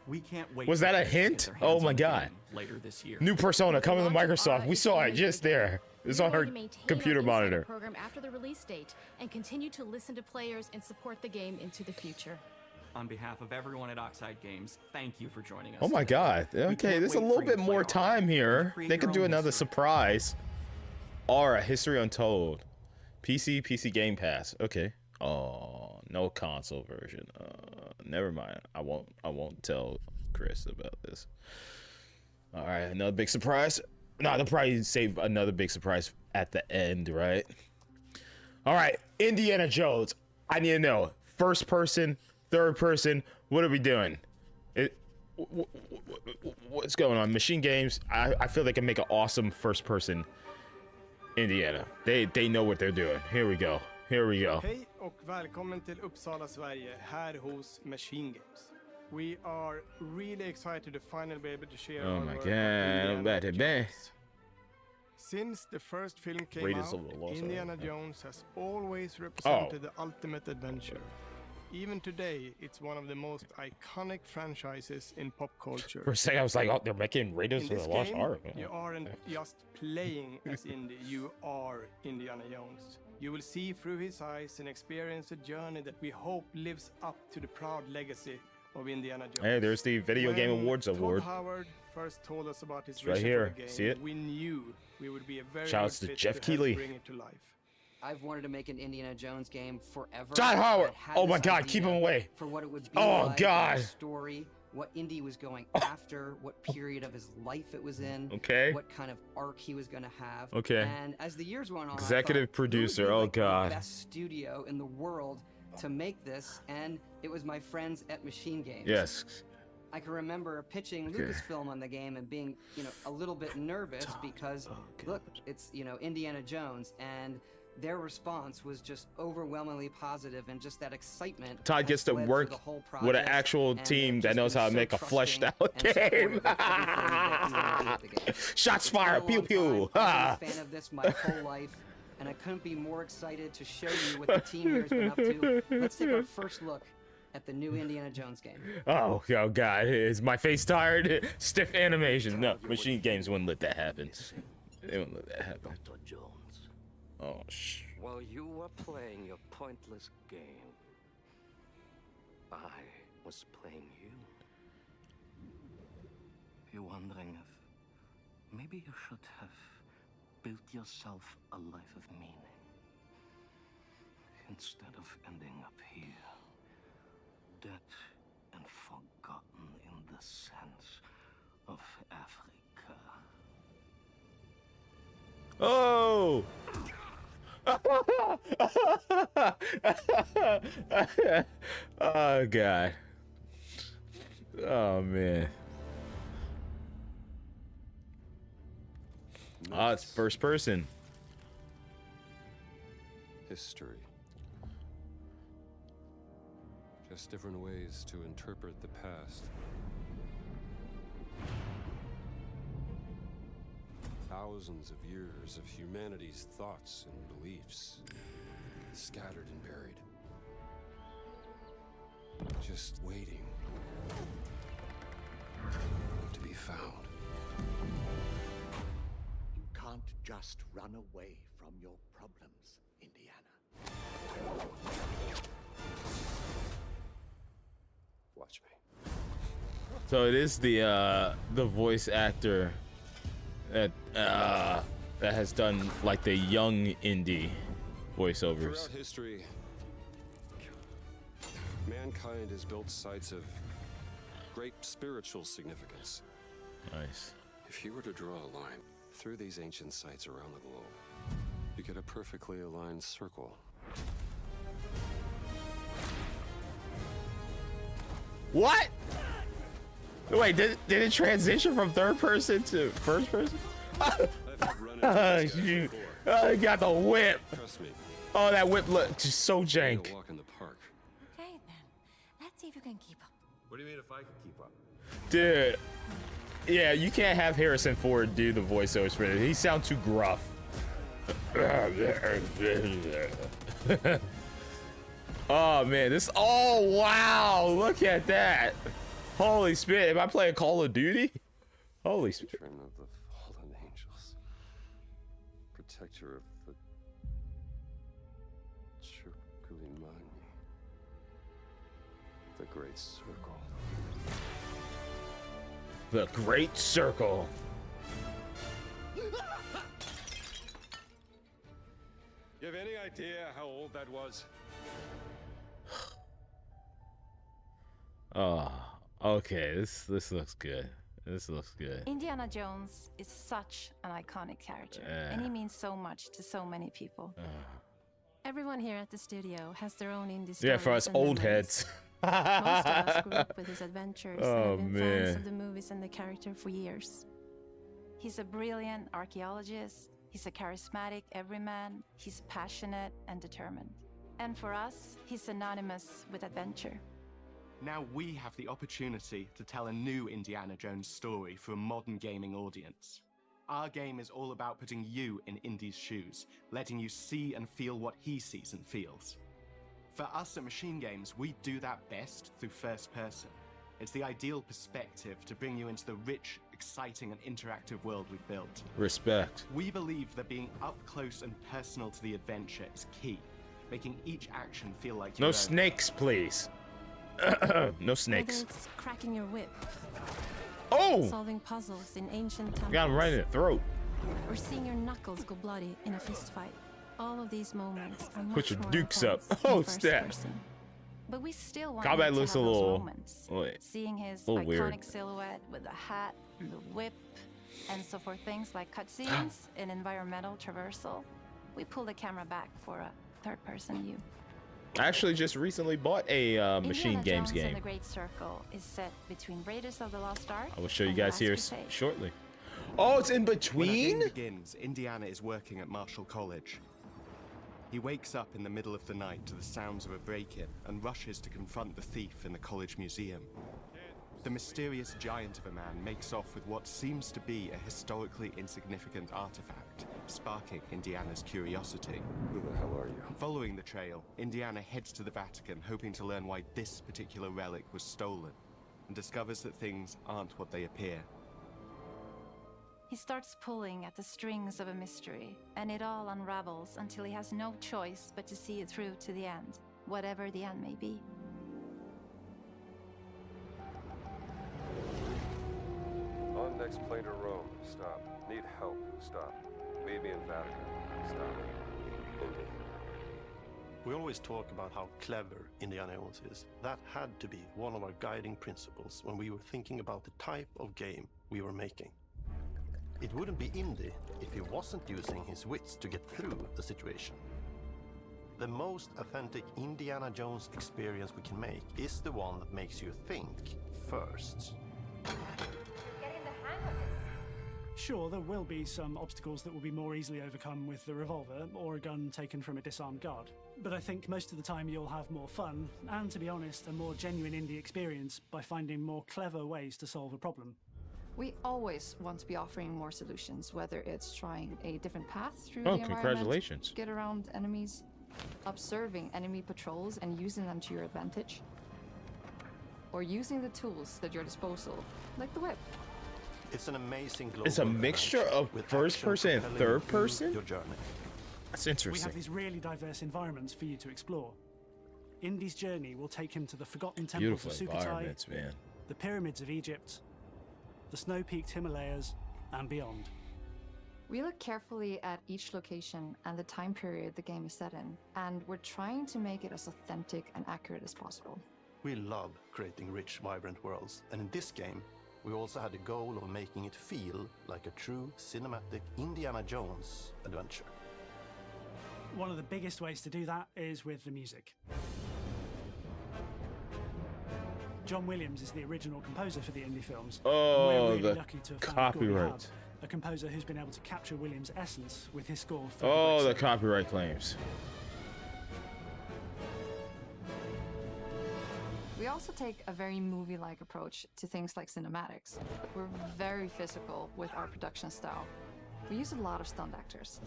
We can't wait. Was for that a players to get hint? their hands Oh my on the god. game later this year. New Persona coming to Microsoft. We saw it just there. It's on her computer monitor. Program after the release date and continue to listen to players and support the game into the future. On behalf of everyone at Oxide Games, thank you for joining us. Oh my today. god. We Okay, can't there's a wait little for you to bit play more Aura time here. create They your could do own another history. surprise. Aura, History Untold. PC Game Pass. Okay. Oh, no console version. Never mind. I won't tell Chris about this. All right, another big surprise. No, they'll probably save another big surprise at the end, right? All right, Indiana Jones. I need to know. First person, third person. What are we doing? What's going on? Machine Games. I feel they can make an awesome first person Indiana. They know what they're doing. Here we go. Here we go. Hej och välkommen till Uppsala, Sverige, här hos Machine Games. We are really excited to finally be able to share Oh our my work god, on I'm about to Indiana be. Jones. Since the first film came Raiders out, of the Lost Indiana Ark. Jones has always represented the ultimate adventure. Even today, it's one of the most iconic franchises in pop culture. For a second, I was like, oh, they're making Raiders In of this the Lost game, Ark. you aren't just playing as Indy, you are Indiana Jones. You will see through his eyes and experience a journey that we hope lives up to the proud legacy of Indiana Jones. Hey, there's the Video Game When Awards Todd award. Howard first told us about his It's right vision here. for the game, See it? we knew we would be a very Shouts good to fit Jeff help Keighley. bring it to life. I've wanted to make an Indiana Jones game forever. Todd Howard. I had Oh my this god, keep him idea away. For what it would be Oh like, god. the story, what Indy was going after, what period of his life it was in, Okay. what kind of arc he was going to have. Okay. And as the years went on, Executive I thought, producer, who would be, oh like, god. the best studio in the world to make this, and it was my friends at Machine Games. Yes. I can remember pitching Okay. Lucasfilm on the game and being, a little bit nervous because, look, it's, Indiana Jones, and their response was just overwhelmingly positive, and just that excitement. Todd gets to has led through work the whole with an project, actual and team they've that just knows been how to so make a fleshed out trusting and supportive game. of everything that we wanted with the game. Shots It's been a fired. long Pew pew. time. Ah. I've been a fan of this my whole life, and I couldn't be more excited to show you what the team here has been up to. Let's take our first look at the new Indiana Jones game. Oh god, is my face tired? Stiff animation. No, Machine Games wouldn't let that happen. They wouldn't let that happen. Dr. Jones. Oh shh. While you were playing your pointless game, I was playing you. You're wondering if maybe you should have built yourself a life of meaning instead of ending up here, dead and forgotten in the sense of Africa. Oh! Oh god. Oh man. Ah, it's first person. History. Just different ways to interpret the past. Thousands of years of humanity's thoughts and beliefs, scattered and buried. Just waiting to be found. You can't just run away from your problems, Indiana. Watch me. So it is the voice actor that has done like the young indie voiceovers. Throughout history, mankind has built sites of great spiritual significance. Nice. If you were to draw a line through these ancient sites around the globe, you get a perfectly aligned circle. What? Wait, did it transition from third person to first person? Oh, shoot. Oh, he got the whip. Trust me. Oh, that whip looks just so jank. Walk in the park. Okay, then. Let's see if you can keep up. What do you mean if I can keep up? Dude. Yeah, you can't have Harrison Ford do the voiceovers for it. He sounds too gruff. Oh man, this. Oh wow, look at that. Holy spit. Am I playing Call of Duty? Holy spit. Patron of the fallen angels. Protector of the Chirkulimani. The Great Circle. The Great Circle. You have any idea how old that was? Oh, okay. This looks good. This looks good. Indiana Jones is such an iconic character, and he means so much to so many people. Everyone here at the studio has their own indie stories. Yeah, for us and old memories. heads. Most of us grew up with his adventures Oh, and have been fans man. of the movies and the character for years. He's a brilliant archaeologist. He's a charismatic everyman. He's passionate and determined. And for us, he's synonymous with adventure. Now we have the opportunity to tell a new Indiana Jones story for a modern gaming audience. Our game is all about putting you in Indy's shoes, letting you see and feel what he sees and feels. For us at Machine Games, we do that best through first person. It's the ideal perspective to bring you into the rich, exciting and interactive world we've built. Respect. We believe that being up close and personal to the adventure is key, making each action feel like your No own. snakes, please. No snakes. Whether it's cracking your whip, Oh! solving puzzles in ancient temples, Got him right in the throat. or seeing your knuckles go bloody in a fist fight. All of these moments are much Put your more dukes up. intense in Oh, first snap. person. But we still want Combat him to looks have a those little- moments. wait, Seeing his a little iconic weird. silhouette with the hat, the whip, and so for things like cutscenes and environmental traversal, we pull the camera back for a third-person view. I actually just recently bought a Machine Indiana Games Jones game. and the Great Circle is set between Raiders of the Lost Ark. I will show you and The guys Last here Crusade. shortly. Oh, it's in When our between? game begins, Indiana is working at Marshall College. He wakes up in the middle of the night to the sounds of a break-in and rushes to confront the thief in the college museum. The mysterious giant of a man makes off with what seems to be a historically insignificant artifact, sparking Indiana's curiosity. Who the hell are you? Following the trail, Indiana heads to the Vatican, hoping to learn why this particular relic was stolen, and discovers that things aren't what they appear. He starts pulling at the strings of a mystery, and it all unravels until he has no choice but to see it through to the end, whatever the end may be. On next plane to Rome. Stop. Need help. Stop. Meet me in Vatican. Stop. Indy. We always talk about how clever Indiana Jones is. That had to be one of our guiding principles when we were thinking about the type of game we were making. It wouldn't be Indy if he wasn't using his wits to get through the situation. The most authentic Indiana Jones experience we can make is the one that makes you think first. Sure, there will be some obstacles that will be more easily overcome with the revolver or a gun taken from a disarmed guard. But I think most of the time you'll have more fun, and to be honest, a more genuine indie experience by finding more clever ways to solve a problem. We always want to be offering more solutions, whether it's trying a different path through Oh, the environment, congratulations. get around enemies, observing enemy patrols and using them to your advantage, or using the tools at your disposal, like the whip. It's an amazing global It's a mixture of with first action person and propelling third you through person? Your journey. That's We interesting. have these really diverse environments for you to explore. Indy's journey will take him to the forgotten temples Beautiful of Sukhothai, environments, man. the pyramids of Egypt, the snow-peaked Himalayas, and beyond. We look carefully at each location and the time period the game is set in, and we're trying to make it as authentic and accurate as possible. We love creating rich, vibrant worlds, and in this game, we also had the goal of making it feel like a true cinematic Indiana Jones adventure. One of the biggest ways to do that is with the music. John Williams is the original composer for the indie films. and Oh, we're really the lucky to have found Gordy copyright. Hub, a composer who's been able to capture Williams' essence with his score for Oh, the the copyright claims. We also take a very movie-like approach to things like cinematics. We're very physical with our production style. We use a lot of stunt actors.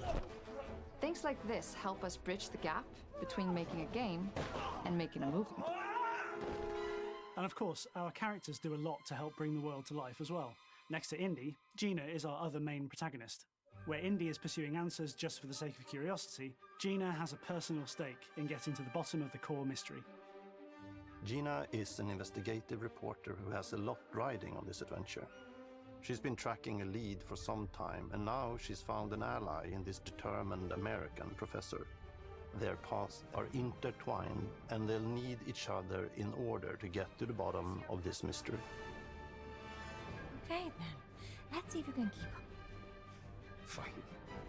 Things like this help us bridge the gap between making a game and making a movie. And of course, our characters do a lot to help bring the world to life as well. Next to Indy, Gina is our other main protagonist. Where Indy is pursuing answers just for the sake of curiosity, Gina has a personal stake in getting to the bottom of the core mystery. Gina is an investigative reporter who has a lot riding on this adventure. She's been tracking a lead for some time, and now she's found an ally in this determined American professor. Their paths are intertwined, and they'll need each other in order to get to the bottom of this mystery. Okay, then. Let's see if you can keep up. Fine.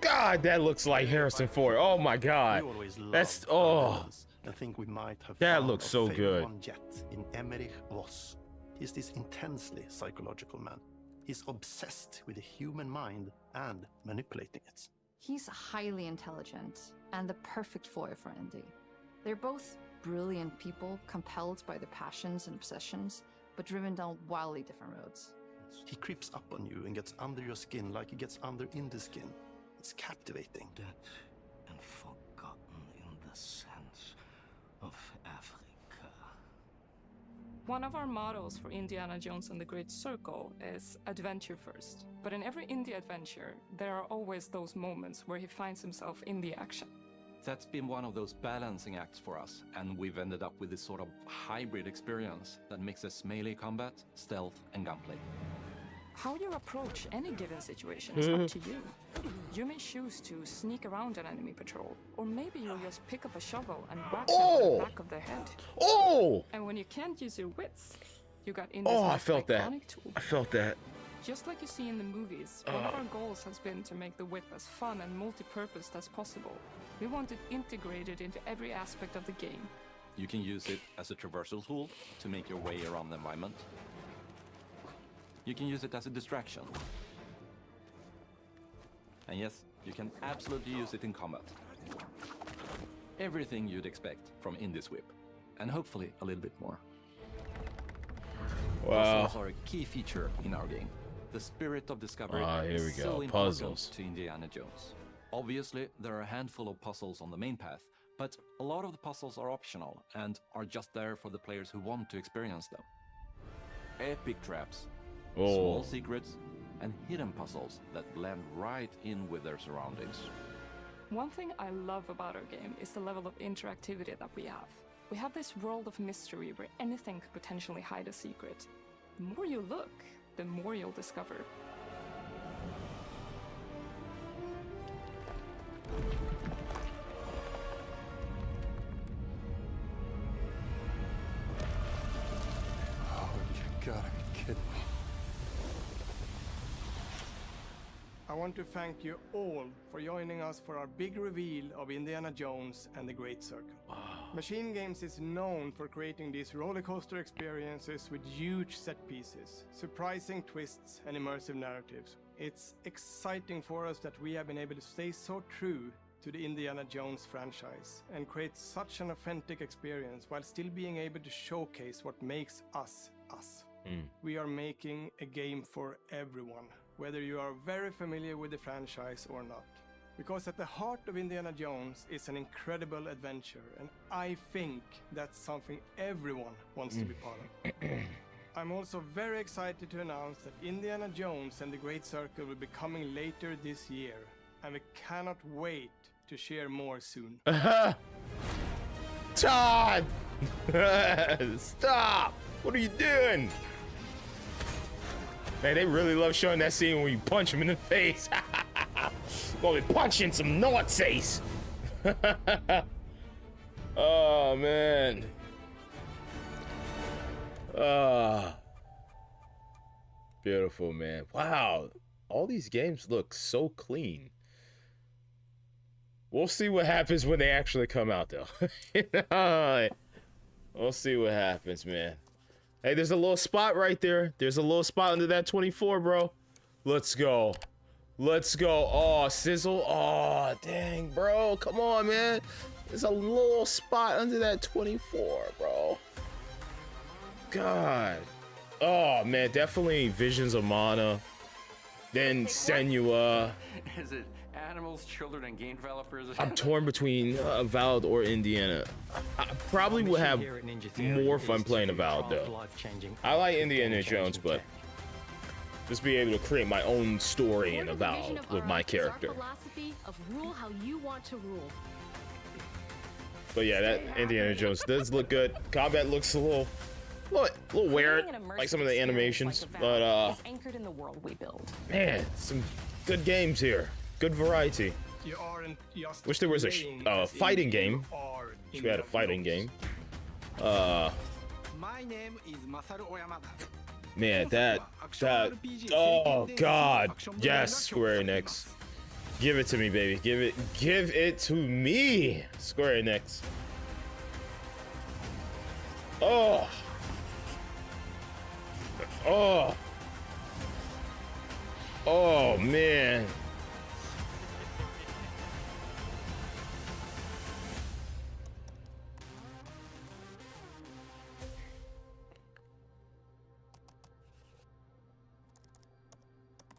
God, that looks like Harrison Ford. Oh my God. That's I think we might have that found looks our so favorite good. one yet in Emmerich Voss. He's this intensely psychological man. He's obsessed with the human mind and manipulating it. He's highly intelligent and the perfect foil for Indy. They're both brilliant people, compelled by their passions and obsessions, but driven down wildly different roads. He creeps up on you and gets under your skin like he gets under Indy's skin. It's captivating. Dead and forgotten in the sense of Africa. One of our mottos for Indiana Jones and the Great Circle is adventure first. But in every indie adventure, there are always those moments where he finds himself in the action. That's been one of those balancing acts for us, and we've ended up with this sort of hybrid experience that mixes melee combat, stealth, and gunplay. How you approach any given situation is up to you. You may choose to sneak around an enemy patrol, or maybe you'll just pick up a shovel and whack them on the back of their head. Oh! And when you can't use your wits, you got in this Oh, I felt that. iconic tool. I felt that. Just like you see in the movies, one of our goals has been to make the whip as fun and multi-purposed as possible. We want it integrated into every aspect of the game. You can use it as a traversal tool to make your way around the environment. You can use it as a distraction. And yes, you can absolutely use it in combat. Everything you'd expect from Indy's whip, and hopefully a little bit more. Wow. Puzzles are a key feature in our game. The spirit of discovery Here we is go. so important Puzzles. to Indiana Jones. Obviously, there are a handful of puzzles on the main path, but a lot of the puzzles are optional and are just there for the players who want to experience them. Epic traps, small secrets, and hidden puzzles that blend right in with their surroundings. One thing I love about our game is the level of interactivity that we have. We have this world of mystery where anything could potentially hide a secret. The more you look, the more you'll discover. Oh, you gotta be kidding me. I want to thank you all for joining us for our big reveal of Indiana Jones and the Great Circle. Machine Games is known for creating these rollercoaster experiences with huge set pieces, surprising twists, and immersive narratives. It's exciting for us that we have been able to stay so true to the Indiana Jones franchise and create such an authentic experience while still being able to showcase what makes us us. We are making a game for everyone, whether you are very familiar with the franchise or not. Because at the heart of Indiana Jones is an incredible adventure, and I think that's something everyone wants to be part of. I'm also very excited to announce that Indiana Jones and the Great Circle will be coming later this year, and we cannot wait to share more soon. Todd! Stop! What are you doing? Man, they really love showing that scene when you punch him in the face. Gonna be punching some Nazis. Oh man. Beautiful, man. Wow, all these games look so clean. We'll see what happens when they actually come out, though. We'll see what happens, man. Hey, there's a little spot right there. There's a little spot under that 24, bro. Let's go. Let's go. Oh, sizzle. Oh, dang, bro. Come on, man. There's a little spot under that 24, bro. God. Oh, man. Definitely Visions of Mana. then Senua. Is it animals, children, and game developers? I'm torn between Avowed or Indiana. I probably would have more fun playing Avowed though. I like Indiana Jones, but just be able to create my own story in Avowed with my character. Philosophy of rule how you want to rule. But yeah, that Indiana Jones does look good. Combat looks a little weird, like some of the animations, but anchored in the world we build. Man, some good games here. Good variety. Wish there was a fighting game. Wish we had a fighting game. My name is Masaru Oyamada. Man, that oh god, yes, Square Enix. Give it to me, baby. Give it to me, Square Enix. Oh. Oh. Oh man.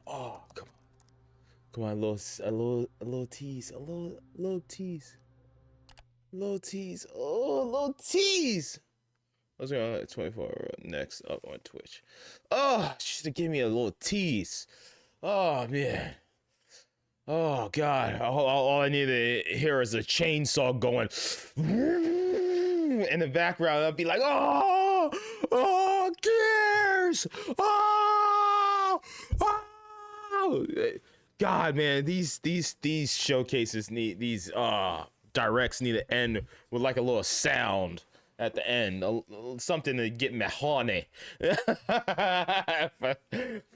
Oh, come on, a little tease, a little tease, oh, a little tease. I was going 24 next up on Twitch. Oh, just give me a little tease. Oh man. Oh god. All I need to hear is a chainsaw going in the background. I'll be like, oh, Gears, oh. God, man, these showcases need directs need to end with like a little sound at the end, something to get me horny.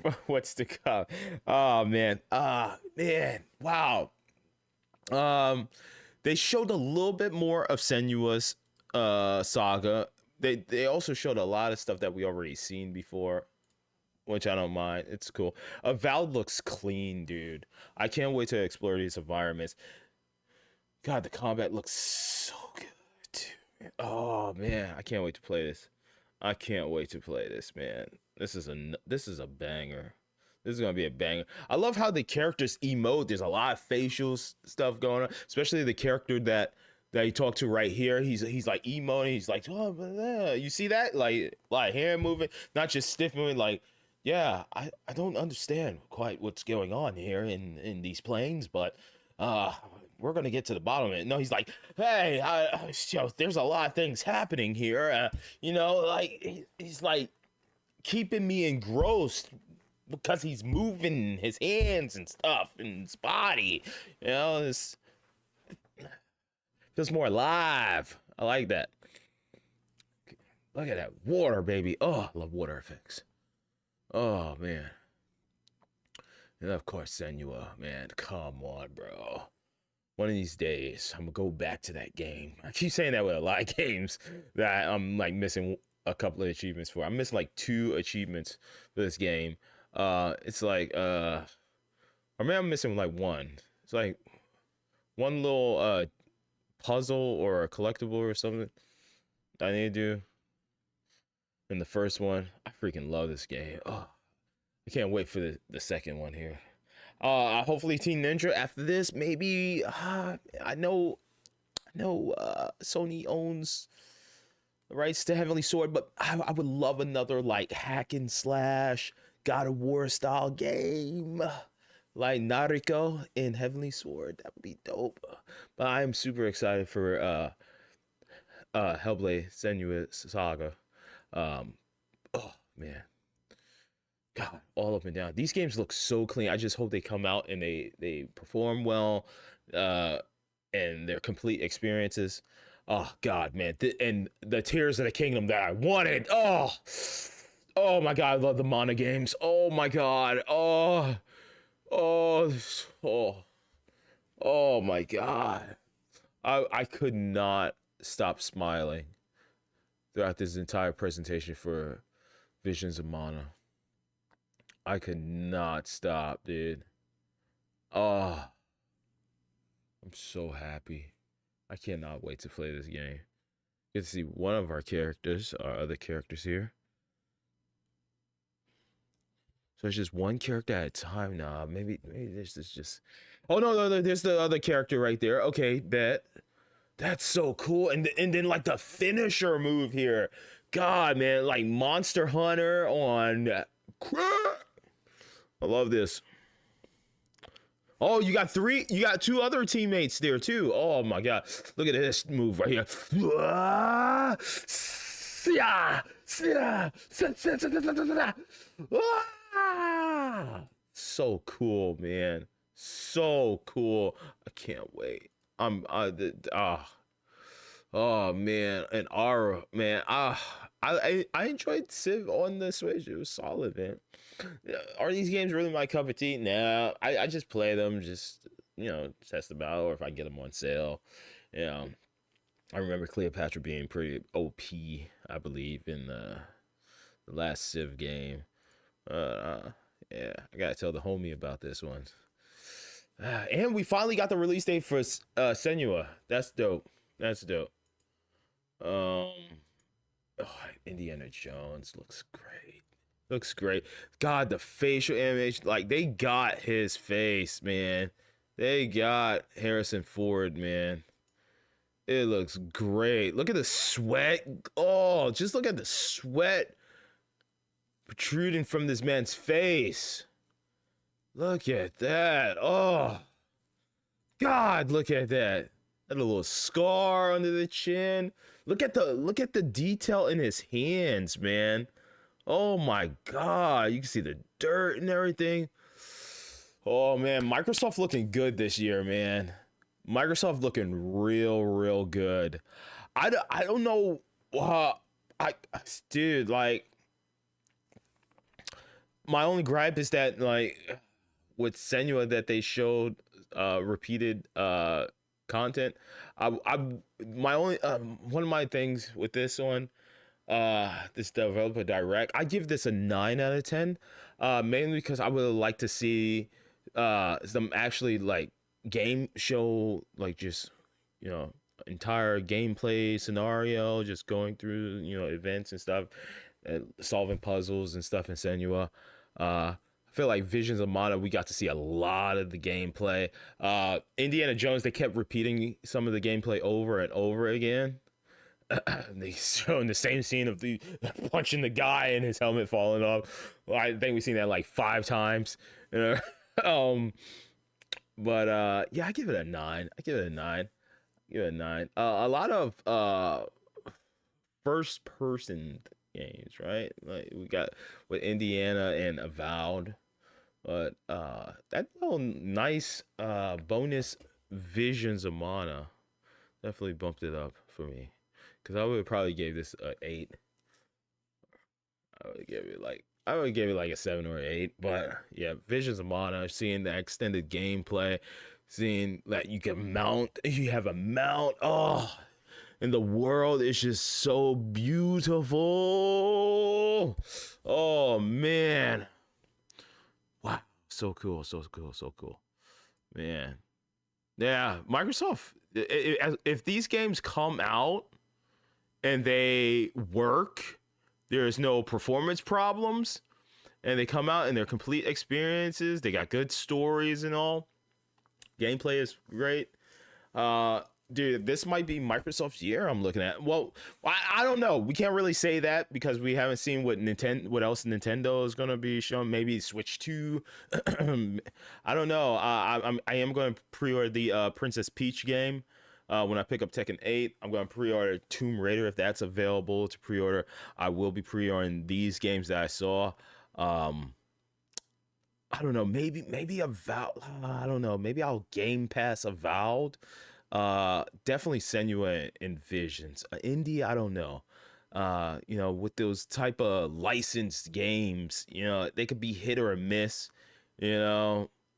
for what's to come. Oh man, wow. They showed a little bit more of Senua's saga. They also showed a lot of stuff that we already seen before, which I don't mind. It's cool. Avowed looks clean, dude. I can't wait to explore these environments. God, the combat looks so good, dude. Oh man, I can't wait to play this. I can't wait to play this, man. This is a banger. This is gonna be a banger. I love how the characters emote. There's a lot of facial stuff going on, especially the character that you talk to right here. He's like emoting. He's like, oh, blah, blah. You see that? Like hand moving, not just stiff moving. Like, yeah, I don't understand quite what's going on here in these planes, but we're gonna get to the bottom of it. No, he's like, hey, there's a lot of things happening here. Like he's like keeping me engrossed because he's moving his hands and stuff and his body. It's feels more alive. I like that. Look at that water, baby. Oh, I love water effects. Oh man. And of course, Senua, man. Come on, bro. One of these days, I'm gonna go back to that game. I keep saying that with a lot of games that I'm like missing a couple of achievements for. I missed like 2 achievements for this game. It's like or maybe I'm missing like 1. It's like one little puzzle or a collectible or something I need to do. In the first one, I freaking love this game. Oh, I can't wait for the second one here. Hopefully Team Ninja after this. Maybe I know Sony owns the rights to Heavenly Sword, but I would love another like hack and slash God of War style game like Nariko in Heavenly Sword. That would be dope. But I am super excited for Hellblade Senua's Saga. Oh man. God, all up and down. These games look so clean. I just hope they come out and they perform well, and they're complete experiences. Oh God, man, and the Tears of the Kingdom that I wanted. Oh my God, I love the Mana games. Oh my God. Oh my God. I could not stop smiling throughout this entire presentation for Visions of Mana. I could not stop, dude. Oh, I'm so happy. I cannot wait to play this game. Get to see one of our characters, our other characters here. So it's just one character at a time now. Maybe this is just. Oh no, there's the other character right there. Okay, bet. That's so cool. And then like the finisher move here. God, man, like Monster Hunter on. I love this. Oh, you got two other teammates there too. Oh my God. Look at this move right here. So cool, man. So cool. I can't wait. Oh man, and Aura, man. I enjoyed Civ on the Switch. It was solid, man. Are these games really my cup of tea? Nah, I just play them, just test them out, or if I get them on sale. I remember Cleopatra being pretty OP, I believe, in the last Civ game. Yeah, I gotta tell the homie about this one. And we finally got the release date for Senua. That's dope. That's dope. Indiana Jones looks great. Looks great. God, the facial animation, like they got his face, man. They got Harrison Ford, man. It looks great. Look at the sweat. Oh, just look at the sweat protruding from this man's face. Look at that. Oh, God, look at that. That little scar under the chin. Look at the detail in his hands, man. Oh my God, you can see the dirt and everything. Oh man, Microsoft looking good this year, man. Microsoft looking real good. I don't know. Dude, like, my only gripe is that, like, with Senua, that they showed repeated content. My only one of my things with this one, this developer direct, I give this a 9 out of 10, mainly because I would like to see some actually like game show, like just entire gameplay scenario, just going through events and stuff, solving puzzles and stuff in Senua. I feel like Visions of Mana, we got to see a lot of the gameplay. Indiana Jones, they kept repeating some of the gameplay over and over again. They showing the same scene of the punching the guy and his helmet falling off. I think we've seen that like 5 times. But yeah, I give it a 9. A lot of first person games, right? Like we got with Indiana and Avowed. But that little nice bonus Visions of Mana definitely bumped it up for me. Because I would probably give this an 8. I would give it like a 7 or 8. But yeah, Visions of Mana, seeing the extended gameplay, seeing that you have a mount. Oh, and the world is just so beautiful. Oh man. Wow. So cool. Man. Yeah, Microsoft, if these games come out and they work, there's no performance problems, and they come out and they're complete experiences, they got good stories and all, gameplay is great, dude, this might be Microsoft's year. I'm looking at. Well, I don't know. We can't really say that because we haven't seen what else Nintendo is gonna be showing. Maybe Switch 2. I don't know. I am going to pre-order the Princess Peach game. When I pick up Tekken 8, I'm going to pre-order Tomb Raider if that's available to pre-order. I will be pre-ordering these games that I saw. I don't know. Maybe Avowed. I don't know. Maybe I'll Game Pass Avowed. Definitely Senua and Visions. Indie, I don't know. With those type of licensed games, they could be hit or a miss.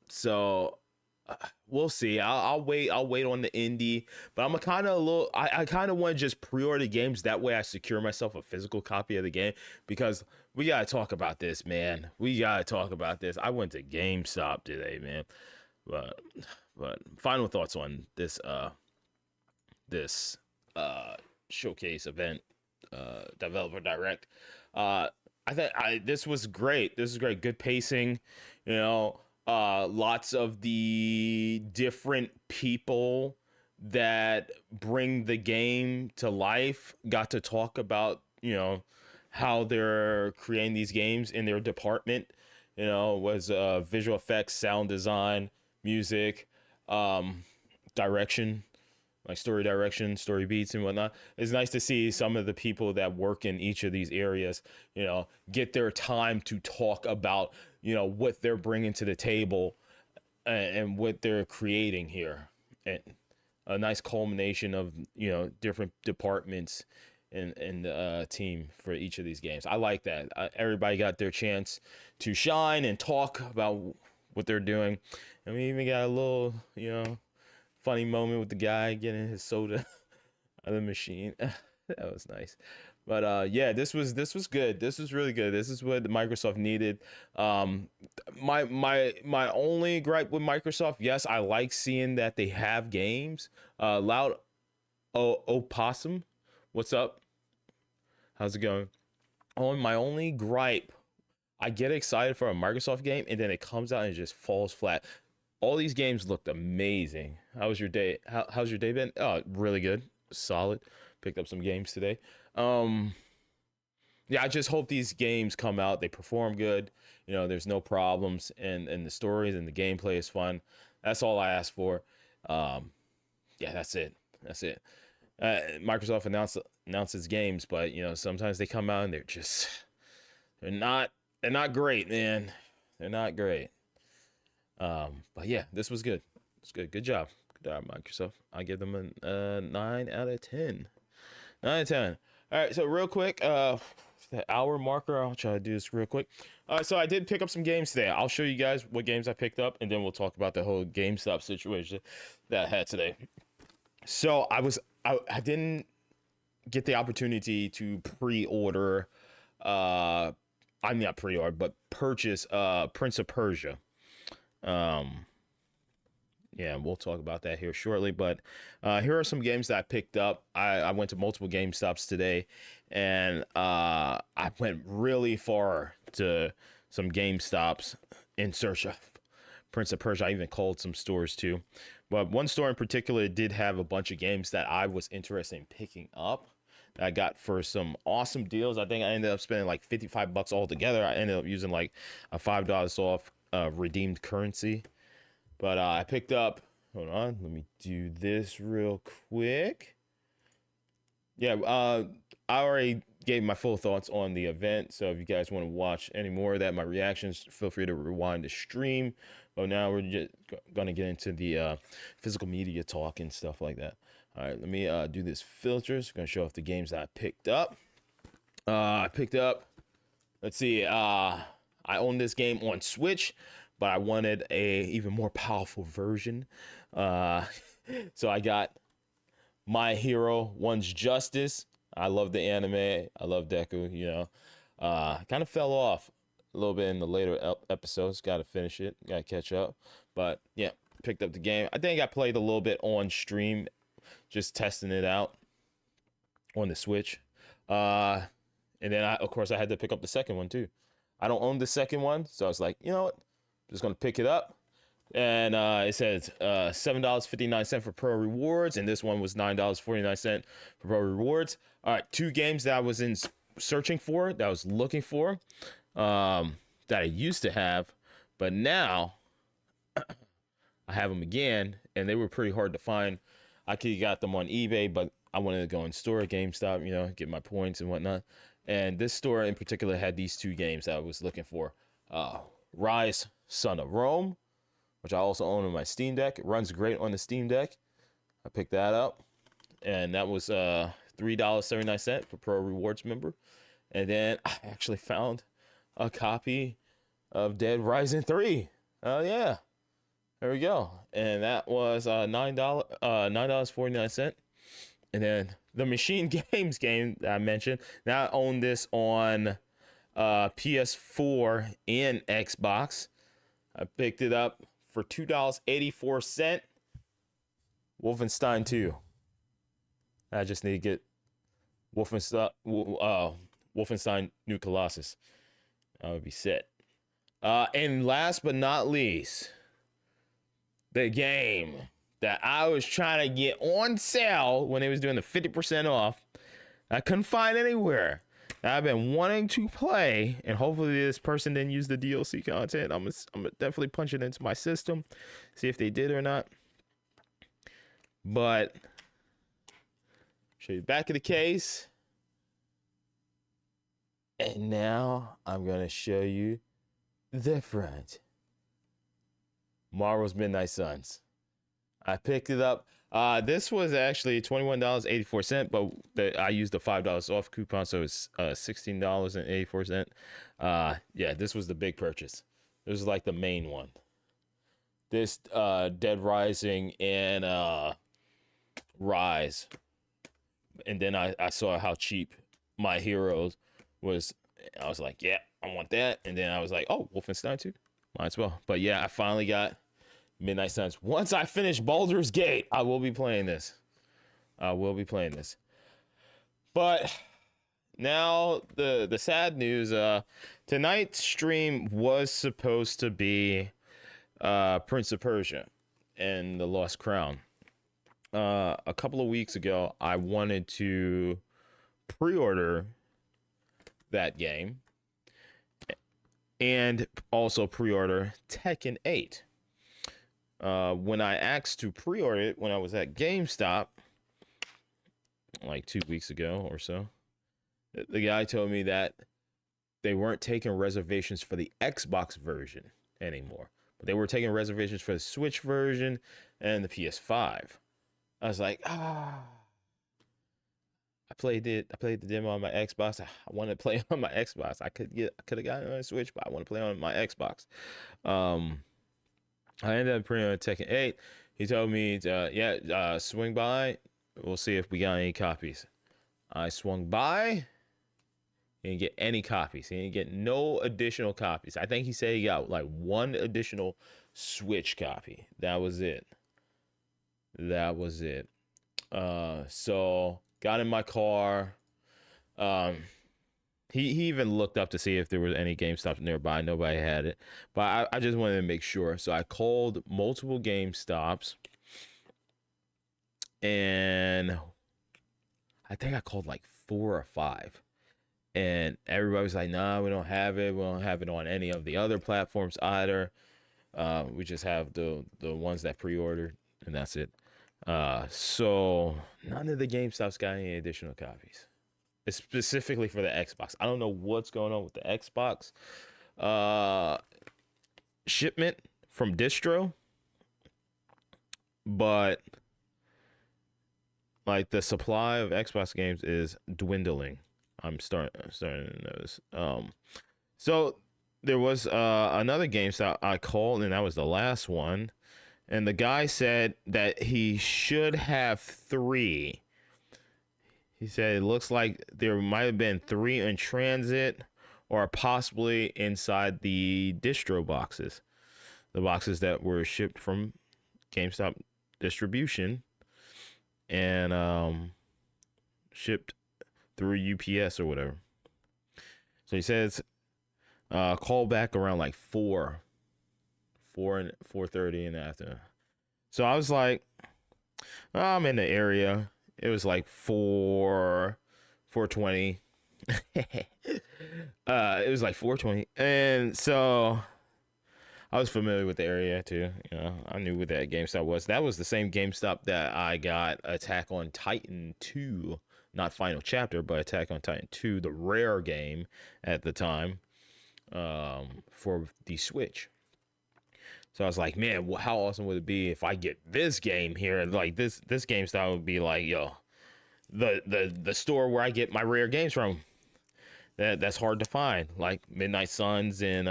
So we'll see. I'll wait on the indie, but I'm I kind of want to just pre-order games, that way I secure myself a physical copy of the game, because we gotta talk about this, man. I went to GameStop today, man. But final thoughts on this showcase event, developer direct. I this was great. This is great. Good pacing, you know. Lots of the different people that bring the game to life got to talk about, you know, how they're creating these games in their department. You know, was visual effects, sound design, music, direction, like story direction, story beats and whatnot. It's nice to see some of the people that work in each of these areas, you know, get their time to talk about, you know, what they're bringing to the table and what they're creating here. And a nice culmination of, you know, different departments in the team for each of these games. I like that. Everybody got their chance to shine and talk about what they're doing. And we even got a little, you know, funny moment with the guy getting his soda out of the machine. That was nice. But yeah, this was good. This was really good. This is what Microsoft needed. My only gripe with Microsoft, yes, I like seeing that they have games. Loud Opossum, what's up? How's it going? Oh, my only gripe, I get excited for a Microsoft game and then it comes out and it just falls flat. All these games looked amazing. How was your day? How's your day been? Oh, really good. Solid. Picked up some games today. Yeah, I just hope these games come out. They perform good. You know, there's no problems, and the stories and the gameplay is fun. That's all I ask for. Yeah, that's it. That's it. Microsoft announces games, but you know, sometimes they come out and they're not great, man. They're not great. But yeah, this was good. It's good. Good job. Good job, Microsoft. I give them a 9 out of 10. 9 out of 10. All right, so real quick, the hour marker, I'll try to do this real quick. So I did pick up some games today. I'll show you guys what games I picked up, and then we'll talk about the whole GameStop situation that I had today. So I didn't get the opportunity to pre-order, I'm not pre-order, but purchase Prince of Persia. Yeah, we'll talk about that here shortly, but here are some games that I picked up. I went to multiple GameStops today, and I went really far to some GameStops in search of Prince of Persia. I even called some stores too, but one store in particular did have a bunch of games that I was interested in picking up that I got for some awesome deals. I think I ended up spending like $55 altogether. I ended up using like a $5 off redeemed currency. But I picked up, hold on, let me do this real quick. Yeah, I already gave my full thoughts on the event. So if you guys want to watch any more of that, my reactions, feel free to rewind the stream. But now we're just going to get into the physical media talk and stuff like that. All right, let me do this filters. I'm going to show off the games that I picked up. Let's see, I own this game on Switch, but I wanted a even more powerful version. So I got My Hero One's Justice. I love the anime. I love Deku, you know. Kind of fell off a little bit in the later episodes. Got to finish it. Got to catch up. But yeah, picked up the game. I think I played a little bit on stream, just testing it out on the Switch. And then, of course, I had to pick up the second one, too. I don't own the second one, so I was like, you know what? Just going to pick it up. And it says $7.59 for Pro Rewards, and this one was $9.49 for Pro Rewards. All right, two games that I was searching for, that I was looking for, that I used to have, but now I have them again, and they were pretty hard to find. I could have got them on eBay, but I wanted to go in store at GameStop, you know, get my points and whatnot. And this store in particular had these two games that I was looking for. Rise, Son of Rome, which I also own on my Steam Deck. It runs great on the Steam Deck. I picked that up, and that was $3.79 for Pro Rewards member. And then I actually found a copy of Dead Rising 3. Oh yeah, there we go. And that was $9.49. And then the Machine Games game that I mentioned. Now I own this on PS4 and Xbox. I picked it up for $2.84. Wolfenstein 2. I just need to get Wolfenstein New Colossus. I would be set. And last but not least, the game that I was trying to get on sale when they was doing the 50% off. I couldn't find anywhere. I've been wanting to play, and hopefully this person didn't use the DLC content. I'm gonna definitely punch it into my system, see if they did or not. But show you the back of the case. And now I'm gonna show you the front. Marvel's Midnight Suns. I picked it up. This was actually $21.84, but I used the $5 off coupon, so it's $16.84. Yeah, this was the big purchase. This was like the main one. This Dead Rising and Rise. And then I saw how cheap My Heroes was. I was like, yeah, I want that. And then I was like, oh, Wolfenstein 2. Might as well. But yeah, I finally got Midnight Suns. Once I finish Baldur's Gate, I will be playing this. But now the sad news, tonight's stream was supposed to be Prince of Persia and the Lost Crown. A couple of weeks ago, I wanted to pre-order that game and also pre-order Tekken 8. When I asked to pre-order it when I was at GameStop, like 2 weeks ago or so, the guy told me that they weren't taking reservations for the Xbox version anymore, but they were taking reservations for the Switch version and the PS5. I was like, I played the demo on my Xbox. I want to play on my Xbox. I could have gotten it on Switch, but I want to play on my Xbox. I ended up printing on Tekken 8. He told me, swing by. We'll see if we got any copies. I swung by. He didn't get any copies. He didn't get no additional copies. I think he said he got like one additional Switch copy. That was it. So got in my car. He even looked up to see if there was any GameStops nearby. Nobody had it. But I just wanted to make sure. So I called multiple GameStops. And I think I called like 4 or 5. And everybody was like, nah, we don't have it. We don't have it on any of the other platforms either. We just have the ones that pre-ordered. And that's it. So none of the GameStops got any additional copies. It's specifically for the Xbox. I don't know what's going on with the Xbox shipment from distro, but like the supply of Xbox games is dwindling. I'm starting to notice. So there was another GameStop I called, and that was the last one. And the guy said that he should have 3. He said it looks like there might have been 3 in transit or possibly inside the distro boxes. The boxes that were shipped from GameStop distribution and shipped through UPS or whatever. So he says call back around like 4 and 4:30 in the afternoon. So I was like, I'm in the area. It was like 4:20. It was like 4:20, and so I was familiar with the area too. You know, I knew what that GameStop was. That was the same GameStop that I got Attack on Titan 2, not Final Chapter, but Attack on Titan 2, the rare game at the time, for the Switch. So I was like, man, how awesome would it be if I get this game here? Like this GameStop would be like, yo, the store where I get my rare games from. That's hard to find, like Midnight Suns and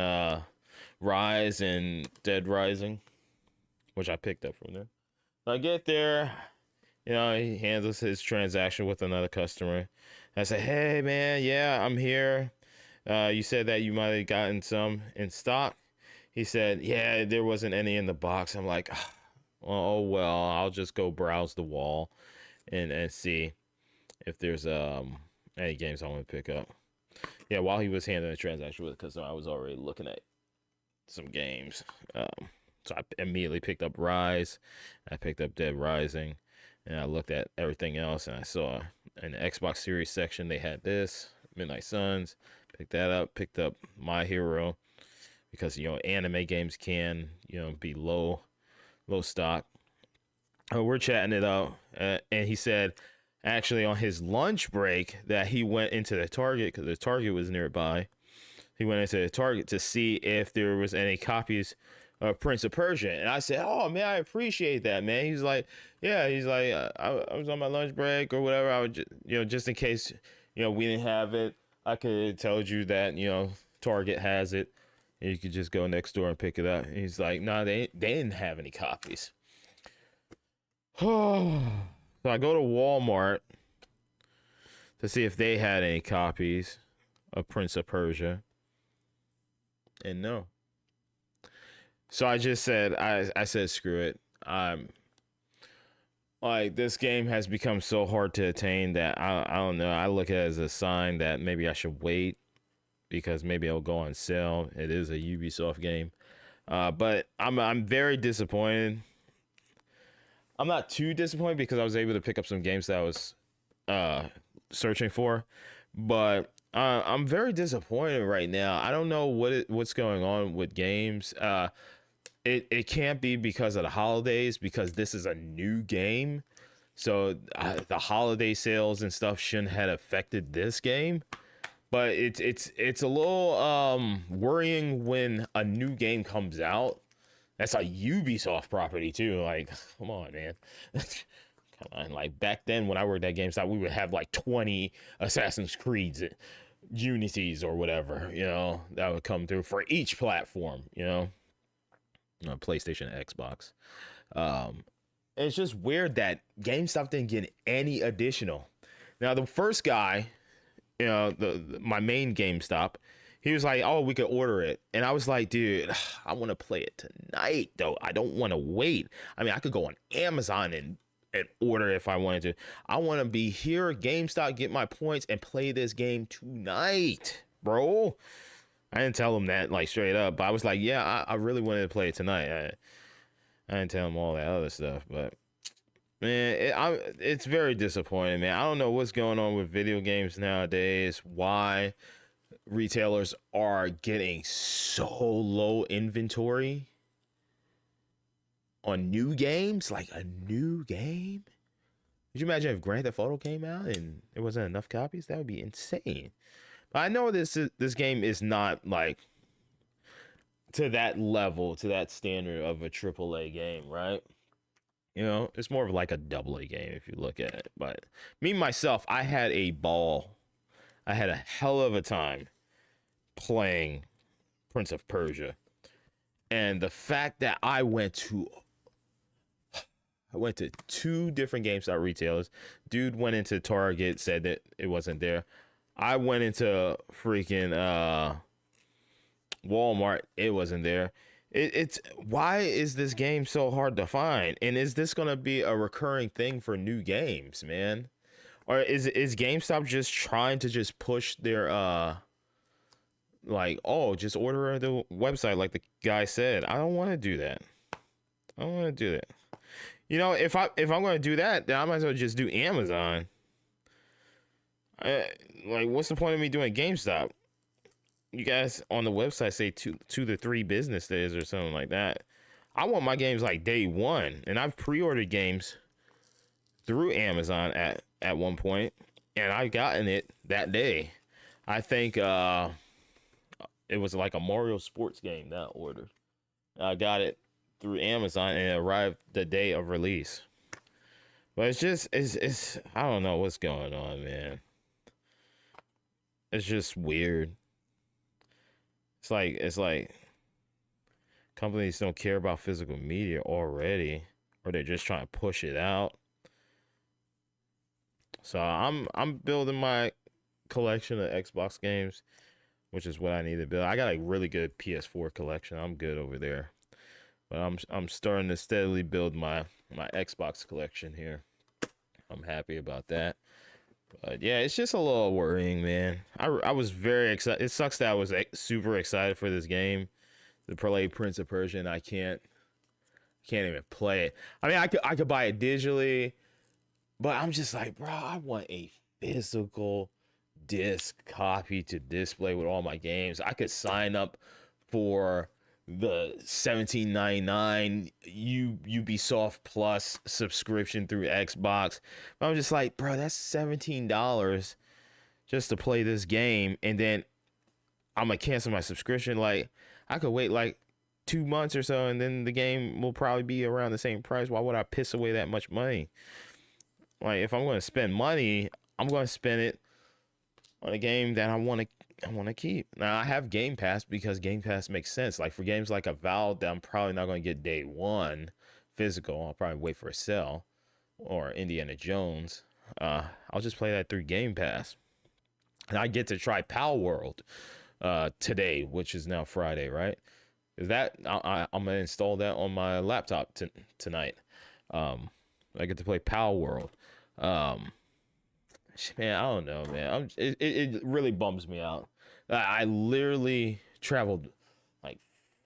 Rise and Dead Rising, which I picked up from there. So I get there, you know, he handles his transaction with another customer. I say, hey man, yeah, I'm here. You said that you might have gotten some in stock. He said, yeah, there wasn't any in the box. I'm like, oh well, I'll just go browse the wall and see if there's any games I want to pick up. Yeah, while he was handling the transaction with the customer, I was already looking at some games. So I immediately picked up Rise. I picked up Dead Rising. And I looked at everything else, and I saw in the Xbox Series section they had this, Midnight Suns. Picked that up. Picked up My Hero, because, you know, anime games can, you know, be low stock. We're chatting it up, and he said actually on his lunch break that he went into the Target, because the Target was nearby. He went into the Target to see if there was any copies of Prince of Persia. And I said, oh, man, I appreciate that, man. He's like, yeah, he's like, I was on my lunch break or whatever. I would, you know, just in case, you know, we didn't have it, I could have told you that, you know, Target has it. And you could just go next door and pick it up. And he's like, no, they didn't have any copies. So I go to Walmart to see if they had any copies of Prince of Persia. And no. So I just said, I said, screw it. Like, this game has become so hard to attain that I don't know. I look at it as a sign that maybe I should wait, because maybe it'll go on sale. It is a Ubisoft game. But I'm very disappointed. I'm not too disappointed because I was able to pick up some games that I was searching for. But I'm very disappointed right now. I don't know what's going on with games. It can't be because of the holidays, because this is a new game. So the holiday sales and stuff shouldn't have affected this game. But it's a little worrying when a new game comes out. That's a Ubisoft property too. Like, come on, man. Come on. Like, back then when I worked at GameStop, we would have like 20 Assassin's Creeds, Unities or whatever, you know, that would come through for each platform, you know, PlayStation, Xbox. It's just weird that GameStop didn't get any additional. Now, the first guy, you know, my main GameStop, he was like, oh, we could order it. And I was like, dude, I want to play it tonight, though. I don't want to wait. I mean, I could go on Amazon and order if I wanted to. I want to be here at GameStop, get my points, and play this game tonight, bro. I didn't tell him that, like, straight up. But I was like, yeah, I really wanted to play it tonight. I didn't tell him all that other stuff. But, man, it's very disappointing, man. I don't know what's going on with video games nowadays. Why retailers are getting so low inventory on new games. Like, a new game? Could you imagine if Grand Theft Auto came out and there wasn't enough copies? That would be insane. But I know this game is not like to that level, to that standard of a AAA game, right? You know, it's more of like a AA game if you look at it. But me myself, I had a ball. I had a hell of a time playing Prince of Persia. And the fact that I went to 2 different GameStop retailers. Dude went into Target, said that it wasn't there. I went into freaking Walmart. It wasn't there. It's why is this game so hard to find? And is this gonna be a recurring thing for new games, man? Or is GameStop just trying to just push their like, oh, just order the website like the guy said? I don't want to do that. I don't want to do that. You know, if I'm going to do that, then I might as well just do Amazon. Like, what's the point of me doing GameStop? You guys on the website say 2 to 3 business days or something like that. I want my games like day one, and I've pre-ordered games through Amazon at one point, and I've gotten it that day. I think it was like a Mario sports game that I ordered. I got it through Amazon and it arrived the day of release. But it's I don't know what's going on, man. It's just weird. It's like companies don't care about physical media already, or they're just trying to push it out. So I'm building my collection of Xbox games, which is what I need to build. I got a really good PS4 collection. I'm good over there. But I'm starting to steadily build my Xbox collection here. I'm happy about that. But yeah, it's just a little worrying, man. I was very excited. It sucks that I was super excited for this game, to play Prince of Persia, and I can't even play it. I mean, I could buy it digitally, but I'm just like, bro, I want a physical disc copy to display with all my games. I could sign up for the $17.99 Ubisoft Plus subscription through Xbox. But I'm just like, bro, that's $17 just to play this game, and then I'm gonna cancel my subscription. Like, I could wait like 2 months or so, and then the game will probably be around the same price. Why would I piss away that much money? Like, if I'm going to spend money, I'm going to spend it on a game that I want to keep. Now, I have Game Pass because Game Pass makes sense. Like, for games like Avowed that I'm probably not going to get day one physical, I'll probably wait for a sale, or Indiana Jones, I'll just play that through Game Pass. And I get to try Pal World today, which is now Friday, right? Is that I'm gonna install that on my laptop tonight. I get to play Pal World. Man, I don't know, man. It really bums me out. I literally traveled like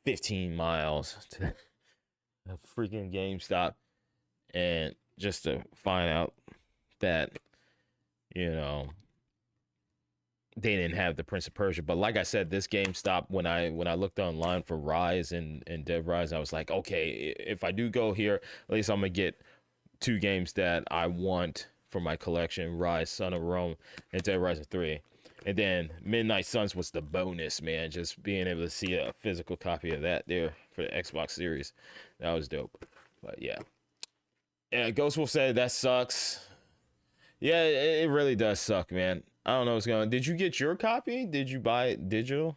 15 miles to a freaking GameStop, and just to find out that, you know, they didn't have the Prince of Persia. But like I said, this GameStop, when I looked online for Rise and Dead Rise, I was like, okay, if I do go here, at least I'm gonna get 2 games that I want for my collection: Rise, Son of Rome, and Dead Rising 3. And then Midnight Suns was the bonus, man. Just being able to see a physical copy of that there for the Xbox Series, that was dope. But yeah, Ghost Wolf said that sucks. Yeah, it really does suck, man. I don't know what's going on. Did you get your copy? Did you buy it digital,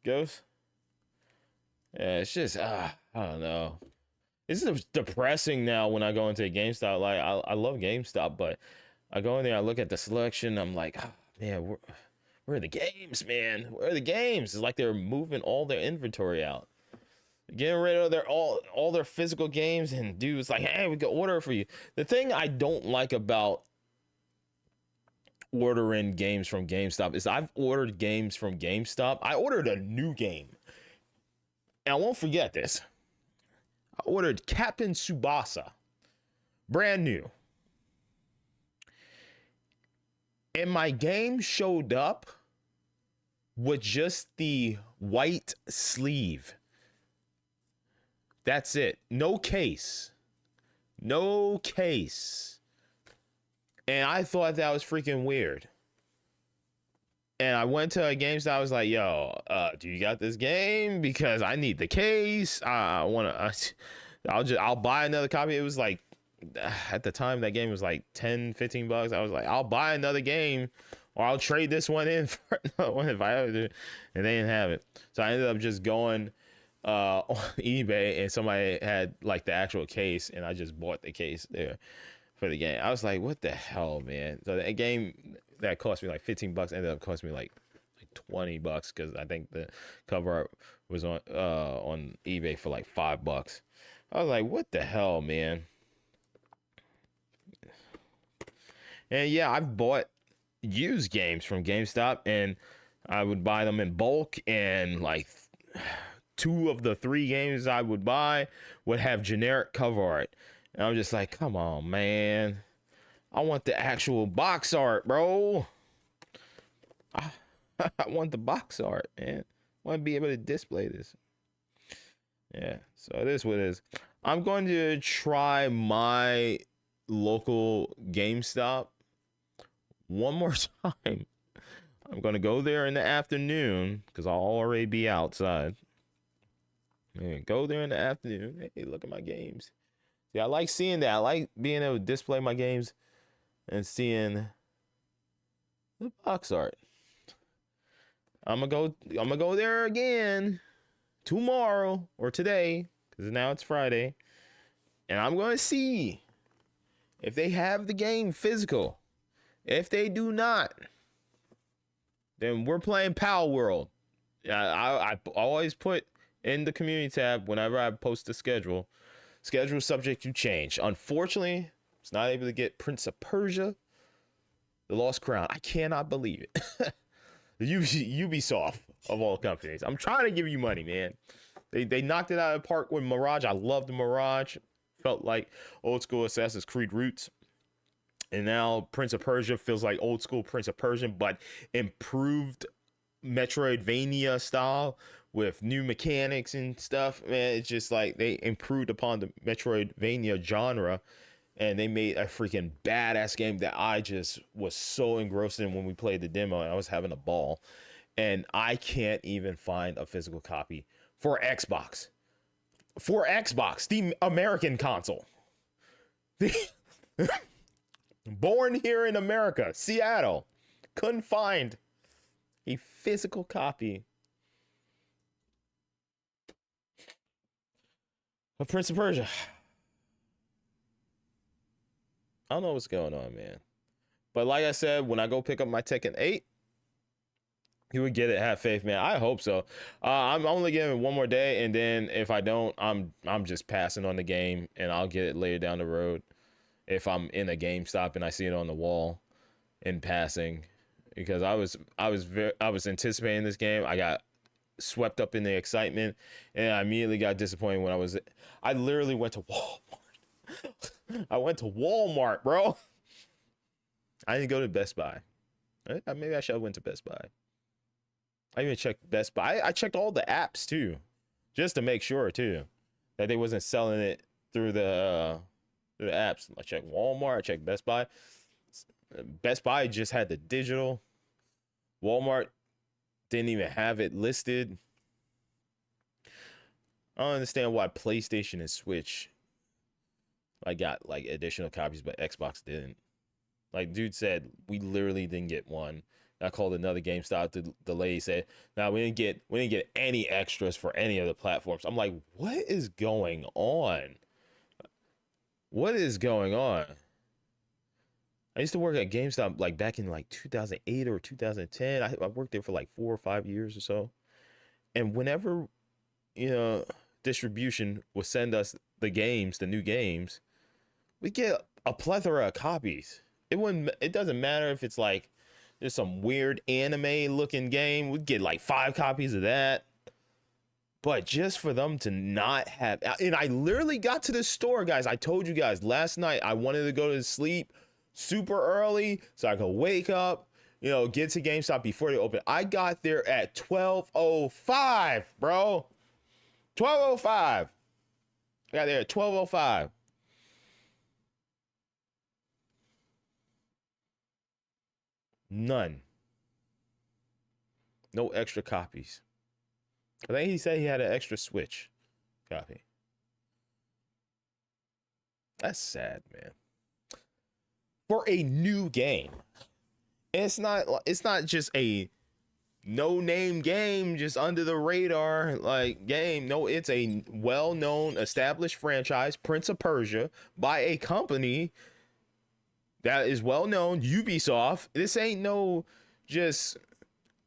Ghost? Yeah, it's just, I don't know. It's depressing now when I go into a GameStop. Like, I love GameStop, but I go in there, I look at the selection, I'm like, oh, man, where are the games, man? Where are the games? It's like they're moving all their inventory out, getting rid of all their physical games, and dude's like, hey, we can order it for you. The thing I don't like about ordering games from GameStop is I've ordered games from GameStop. I ordered a new game, and I won't forget this. I ordered Captain Tsubasa, brand new, and my game showed up with just the white sleeve. That's it. No case. No case. And I thought that was freaking weird. And I went to a GameStop. I was like, yo, do you got this game? Because I need the case. I'll buy another copy. It was like, at the time, that game was like $10-15. I was like, I'll buy another game, or I'll trade this one in for another one if I ever do. And they didn't have it. So I ended up just going on eBay, and somebody had like the actual case, and I just bought the case there for the game. I was like, what the hell, man? So that game that cost me like $15 ended up costing me like $20, because I think the cover art was on eBay for like $5. I was like, what the hell, man? And yeah, I've bought used games from GameStop, and I would buy them in bulk, and like 2 of the 3 games I would buy would have generic cover art. And I'm just like, come on, man. I want the actual box art, bro. I want the box art, man. I want to be able to display this. Yeah, so it is what it is. I'm going to try my local GameStop one more time. I'm going to go there in the afternoon, because I'll already be outside. Yeah, go there in the afternoon. Hey, look at my games. Yeah, I like seeing that. I like being able to display my games and seeing the box art. I'm gonna go there again tomorrow or today, because now it's Friday, and I'm gonna see if they have the game physical. If they do not, then we're playing Pal World. I always put in the community tab whenever I post the schedule. Schedule subject to change. Unfortunately, I was not able to get Prince of Persia The Lost Crown. I cannot believe it. Ubisoft of all companies. I'm trying to give you money, man. They knocked it out of the park with Mirage. I loved Mirage. Felt like old school Assassin's Creed roots. And now Prince of Persia feels like old school Prince of Persia, but improved Metroidvania style with new mechanics and stuff. Man, it's just like they improved upon the Metroidvania genre, and they made a freaking badass game that I just was so engrossed in when we played the demo, and I was having a ball. And I can't even find a physical copy for Xbox. For Xbox, the American console. Born here in America, Seattle. Couldn't find a physical copy of Prince of Persia. I don't know what's going on, man. But like I said, when I go pick up my Tekken 8, you would get it. Have faith, man. I hope so. I'm only giving it one more day, and then if I don't, I'm just passing on the game, and I'll get it later down the road. If I'm in a GameStop and I see it on the wall in passing, because I was anticipating this game. I got swept up in the excitement, and I immediately got disappointed when I literally went to Walmart. I went to Walmart, bro. I didn't go to Best Buy. Maybe I should have went to Best Buy. I even checked Best Buy. I checked all the apps too, just to make sure too that they wasn't selling it through the apps. I checked Walmart. I checked Best Buy. Best Buy just had the digital. Walmart didn't even have it listed. I don't understand why PlayStation and Switch got like additional copies, but Xbox didn't. Like dude said, we literally didn't get one. I called another GameStop. The lady said, "No, we didn't get any extras for any of the platforms." I'm like, what is going on? What is going on? I used to work at GameStop like back in like 2008 or 2010. I worked there for like 4 or 5 years or so. And whenever, distribution would send us the new games, we get a plethora of copies. It doesn't matter if it's like there's some weird anime looking game. We'd get like 5 copies of that. But just for them to not have, and I literally got to the store, guys. I told you guys last night I wanted to go to sleep super early so I could wake up, get to GameStop before they open. I got there at 12:05, bro. 12:05. I got there at 12:05. None. No extra copies. I think he said he had an extra Switch copy. That's sad, man. For a new game. And it's not just a no-name game, just under the radar like game. No, it's a well-known established franchise, Prince of Persia, by a company that is well-known, Ubisoft. This ain't no just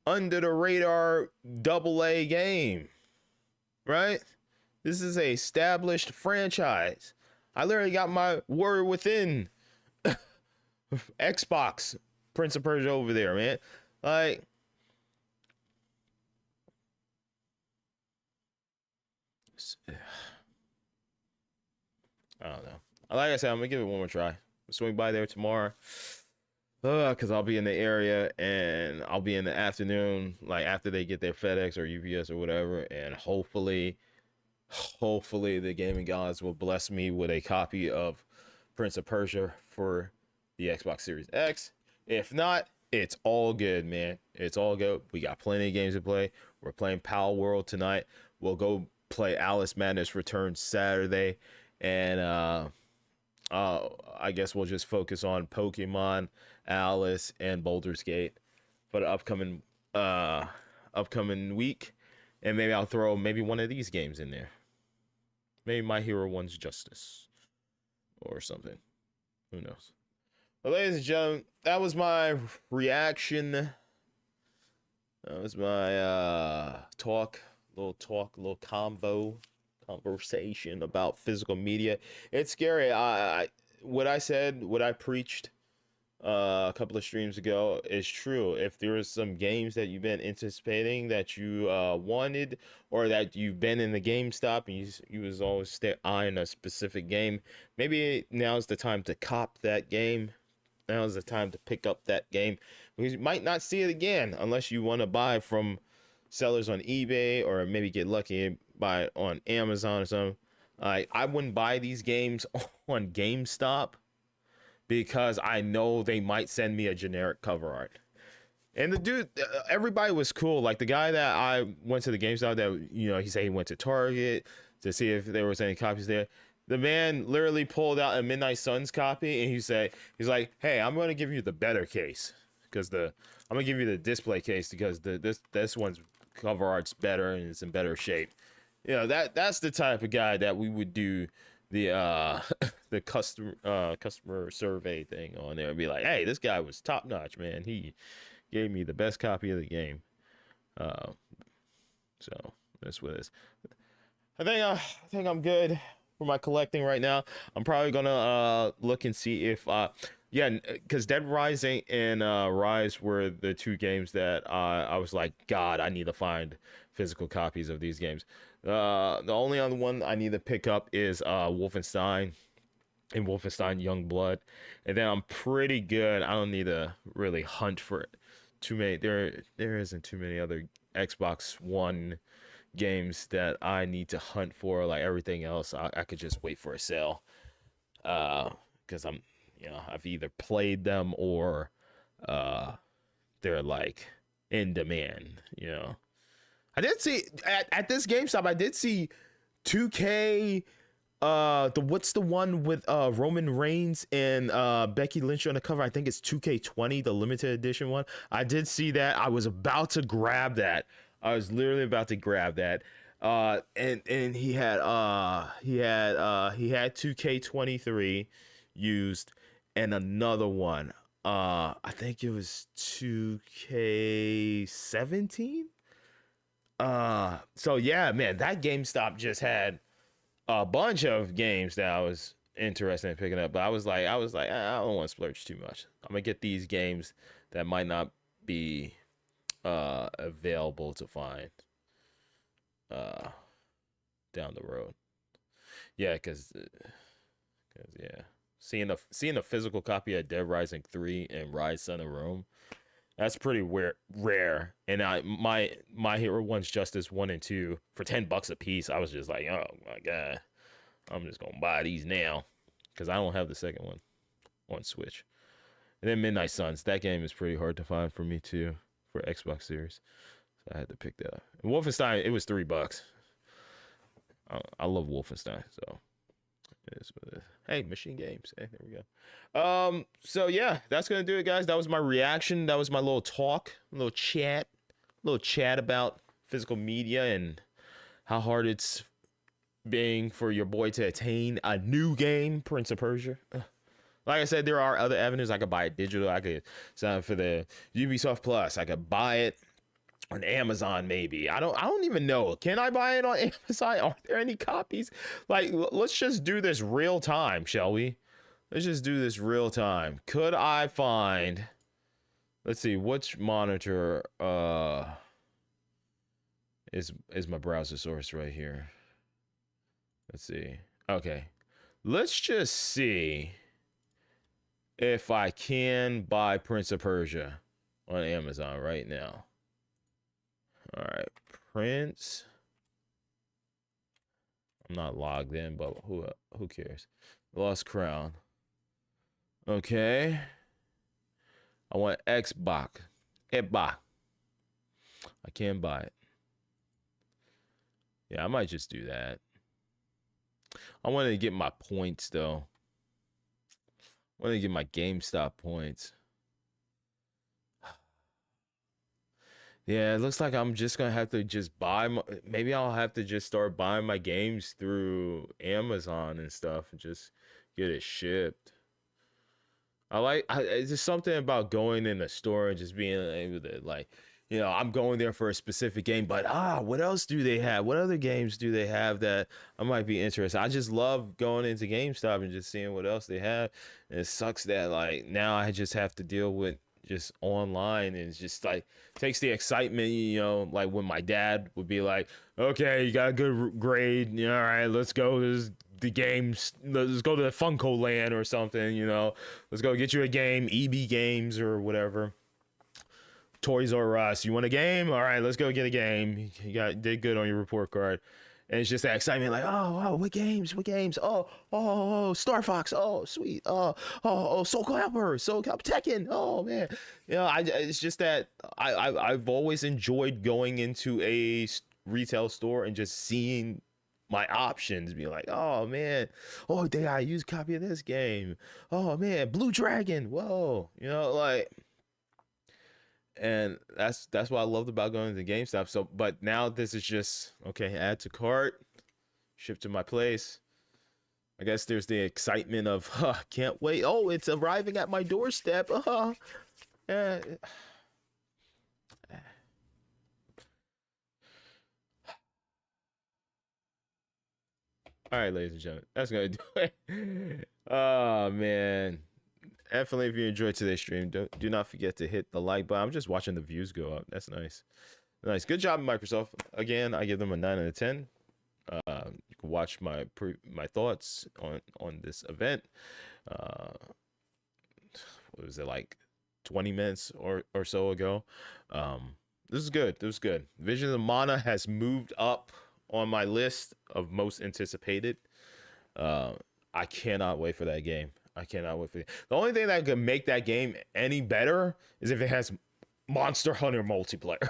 under the radar AA game, right? This is a established franchise. I literally got my word within Xbox Prince of Persia over there, man. Like, I don't know. Like I said, I'm gonna give it one more try. Swing by there tomorrow. Because I'll be in the area and I'll be in the afternoon, like after they get their FedEx or UPS or whatever, and hopefully the gaming gods will bless me with a copy of Prince of Persia for the Xbox Series X. If not, it's all good, man. It's all good. We got plenty of games to play. We're playing Pal World tonight. We'll go play Alice Madness Returns Saturday, and I guess we'll just focus on Pokemon, Alice, and Baldur's Gate for the upcoming week. And maybe I'll throw one of these games in there. Maybe My Hero 1's Justice or something. Who knows? But ladies and gentlemen, that was my reaction. That was my little conversation about physical media. It's scary. What I said, what I preached a couple of streams ago is true. If there is some games that you've been anticipating that you wanted, or that you've been in the GameStop and you was always eyeing a specific game, maybe now's the time to cop that game. Now's the time to pick up that game, because you might not see it again unless you want to buy from sellers on eBay, or maybe get lucky and buy it on Amazon or something. I wouldn't buy these games on GameStop because I know they might send me a generic cover art. And the dude, everybody was cool. Like the guy that I went to the GameStop, that, you know, he said he went to Target to see if there was any copies there. The man literally pulled out a Midnight Suns copy, and he's like, "Hey, I'm going to give you the better case, because I'm going to give you the display case because this one's cover art's better and it's in better shape." You know, that's the type of guy that we would do the the customer survey thing on there and be like, "Hey, this guy was top notch, man. He gave me the best copy of the game." So that's what it is. I think I'm good for my collecting right now. I'm probably gonna look and see if because Dead Rising and Rise were the two games that I was like, God, I need to find physical copies of these games. The only other one I need to pick up is Wolfenstein and Wolfenstein Youngblood, and then I'm pretty good. I don't need to really hunt for too many. There isn't too many other Xbox One games that I need to hunt for. Like everything else, I could just wait for a sale, because I've either played them or they're like in demand. I did see at this GameStop, I did see 2K, what's the one with Roman Reigns and Becky Lynch on the cover? I think it's 2K20, the limited edition one. I did see that. I was about to grab that. I was literally about to grab that. And he had 2K23 used, and another one. I think it was 2K17. So yeah, man, that GameStop just had a bunch of games that I was interested in picking up, but I was like, I don't want to splurge too much. I'm gonna get these games that might not be available to find down the road. Yeah, because seeing a physical copy of Dead Rising 3 and Rise Son of Rome, that's pretty rare. And my Hero 1's Justice 1 and 2 for $10 a piece. I was just like, oh my God, I'm just gonna buy these now because I don't have the second one on Switch. And then Midnight Suns, that game is pretty hard to find for me too, for Xbox Series. So I had to pick that up. And Wolfenstein, it was $3. I love Wolfenstein, so it is what it is. Hey, Machine Games. Hey, there we go. So yeah, that's gonna do it, guys. That was my reaction. That was my little talk, little chat about physical media and how hard it's being for your boy to attain a new game, Prince of Persia. Like I said, there are other avenues. I could buy it digital. I could sign up for the Ubisoft Plus. I could buy it on Amazon, maybe. I don't even know. Can I buy it on Amazon? Are there any copies? Like, let's just do this real time, shall we? Let's just do this real time. Could I find? Let's see. Which monitor is my browser source right here? Let's see. Okay. Let's just see if I can buy Prince of Persia on Amazon right now. All right, Prince. I'm not logged in, but who cares? Lost Crown. Okay. I want Xbox. I can't buy it. Yeah, I might just do that. I wanted to get my points though. I wanted to get my GameStop points. Yeah, it looks like I'm just gonna have to just buy maybe I'll have to just start buying my games through Amazon and stuff and just get it shipped. It's just something about going in a store and just being able to like you know, I'm going there for a specific game, but what else do they have? What other games do they have that I might be interested? I just love going into GameStop and just seeing what else they have. And it sucks that like now I just have to deal with just online, and it's just like takes the excitement, you know, like when my dad would be like, okay, you got a good grade, all right, let's go to the games, let's go to the Funko Land or something, you know, let's go get you a game, EB Games or whatever. Toys R Us, you want a game? All right, let's go get a game. You did good on your report card. And it's just that excitement, like, oh, what games? Oh, Star Fox, oh, sweet, Soul Calibur, Tekken, oh man, you know, it's just that I've always enjoyed going into a retail store and just seeing my options, be like, oh man, they gotta use a copy of this game, oh man, Blue Dragon, whoa, you know, like. And that's what I loved about going to GameStop. So, but now this is just okay. Add to cart, ship to my place. I guess there's the excitement of can't wait. Oh, it's arriving at my doorstep. All right, ladies and gentlemen, that's gonna do it. Oh man. Definitely, if you enjoyed today's stream, do not forget to hit the like button. I'm just watching the views go up. That's nice. Nice. Good job, Microsoft. Again, I give them a 9 out of 10. You can watch my thoughts on this event. What was it, like 20 minutes or so ago? This is good. This was good. Visions of Mana has moved up on my list of most anticipated. I cannot wait for that game. I cannot wait for it. The only thing that could make that game any better is if it has Monster Hunter multiplayer.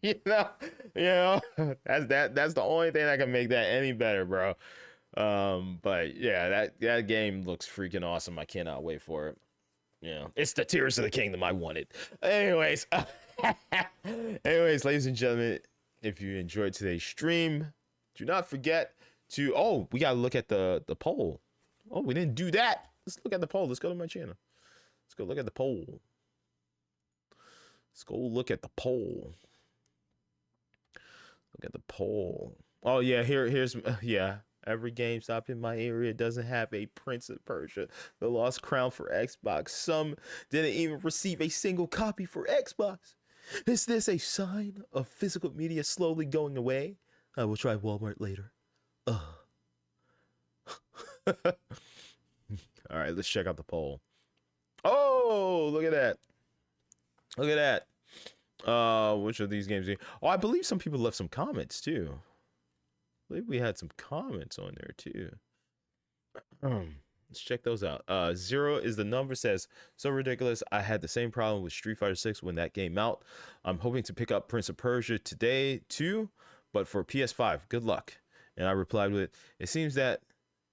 you know, that's the only thing that can make that any better, bro. But yeah, that game looks freaking awesome. I cannot wait for it. You know, it's the Tears of the Kingdom I wanted. Anyways, ladies and gentlemen, if you enjoyed today's stream, do not forget to we gotta look at the poll. Oh, we didn't do that. Let's look at the poll. Let's go to my channel. Let's go look at the poll. Let's go look at the poll. Look at the poll. Oh yeah, here's every GameStop in my area doesn't have a Prince of Persia: The Lost Crown for Xbox. Some didn't even receive a single copy for Xbox. Is this a sign of physical media slowly going away? I will try Walmart later. All right, let's check out the poll. Oh, look at that. Look at that. Which of these games? I believe some people left some comments too. I believe we had some comments on there too. Let's check those out. 0 is the number, says, so ridiculous. I had the same problem with Street Fighter 6 when that came out. I'm hoping to pick up Prince of Persia today too, but for PS5. Good luck. And I replied with, it seems that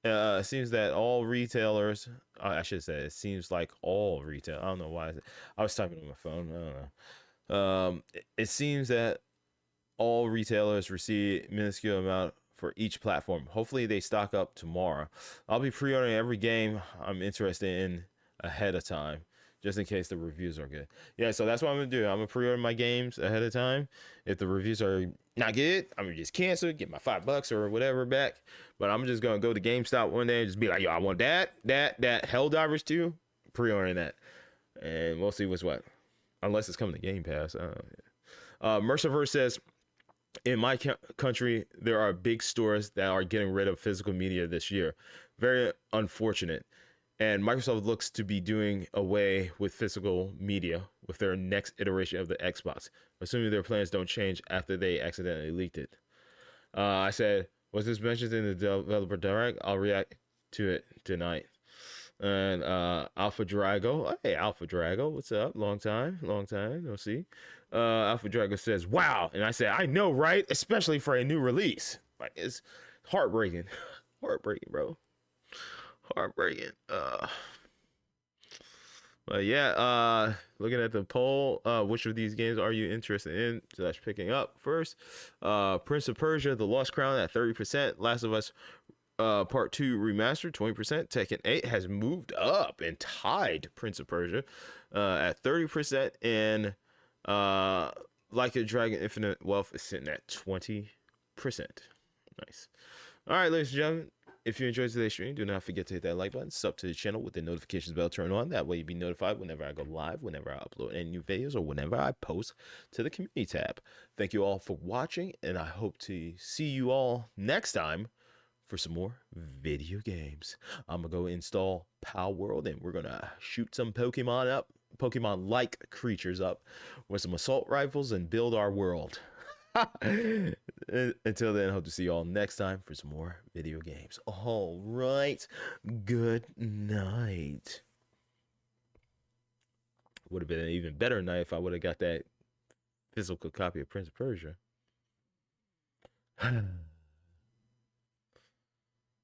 all retailers, I should say, it seems like all retail. I don't know why. I was typing on my phone. I don't know. It seems that all retailers receive minuscule amount for each platform. Hopefully they stock up tomorrow. I'll be pre-ordering every game I'm interested in ahead of time, just in case the reviews are good. Yeah, so that's what I'm gonna do. I'm gonna pre-order my games ahead of time. If the reviews are not good, I'm gonna just cancel it, get my $5 or whatever back. But I'm just gonna go to GameStop one day and just be like, yo, I want that Helldivers 2, pre-ordering that, and we'll see what's what. Unless it's coming to Game Pass. Merciverse says, in my country, there are big stores that are getting rid of physical media this year. Very unfortunate. And Microsoft looks to be doing away with physical media with their next iteration of the Xbox, assuming their plans don't change after they accidentally leaked it. I said, was this mentioned in the developer direct? I'll react to it tonight. And Alpha Drago, hey Alpha Drago, what's up? Long time, no see. Alpha Drago says, wow. And I said, I know, right? Especially for a new release. Like, it's heartbreaking. Heartbreaking, bro. Heartbreaking. But yeah, looking at the poll, which of these games are you interested in / picking up first? Prince of Persia: The Lost Crown at 30%. Last of Us Part 2 Remastered 20%. Tekken 8 has moved up and tied Prince of Persia at 30%. And Like a Dragon Infinite Wealth is sitting at 20%. Nice. All right, ladies and gentlemen, if you enjoyed today's stream, do not forget to hit that like button, sub to the channel with the notifications bell turned on. That way you'll be notified whenever I go live, whenever I upload any new videos, or whenever I post to the community tab. Thank you all for watching, and I hope to see you all next time for some more video games. I'm going to go install Power World, and we're going to shoot some Pokemon-like creatures up with some assault rifles and build our world. Until then, hope to see you all next time for some more video games. All right. Good night. Would have been an even better night if I would have got that physical copy of Prince of Persia.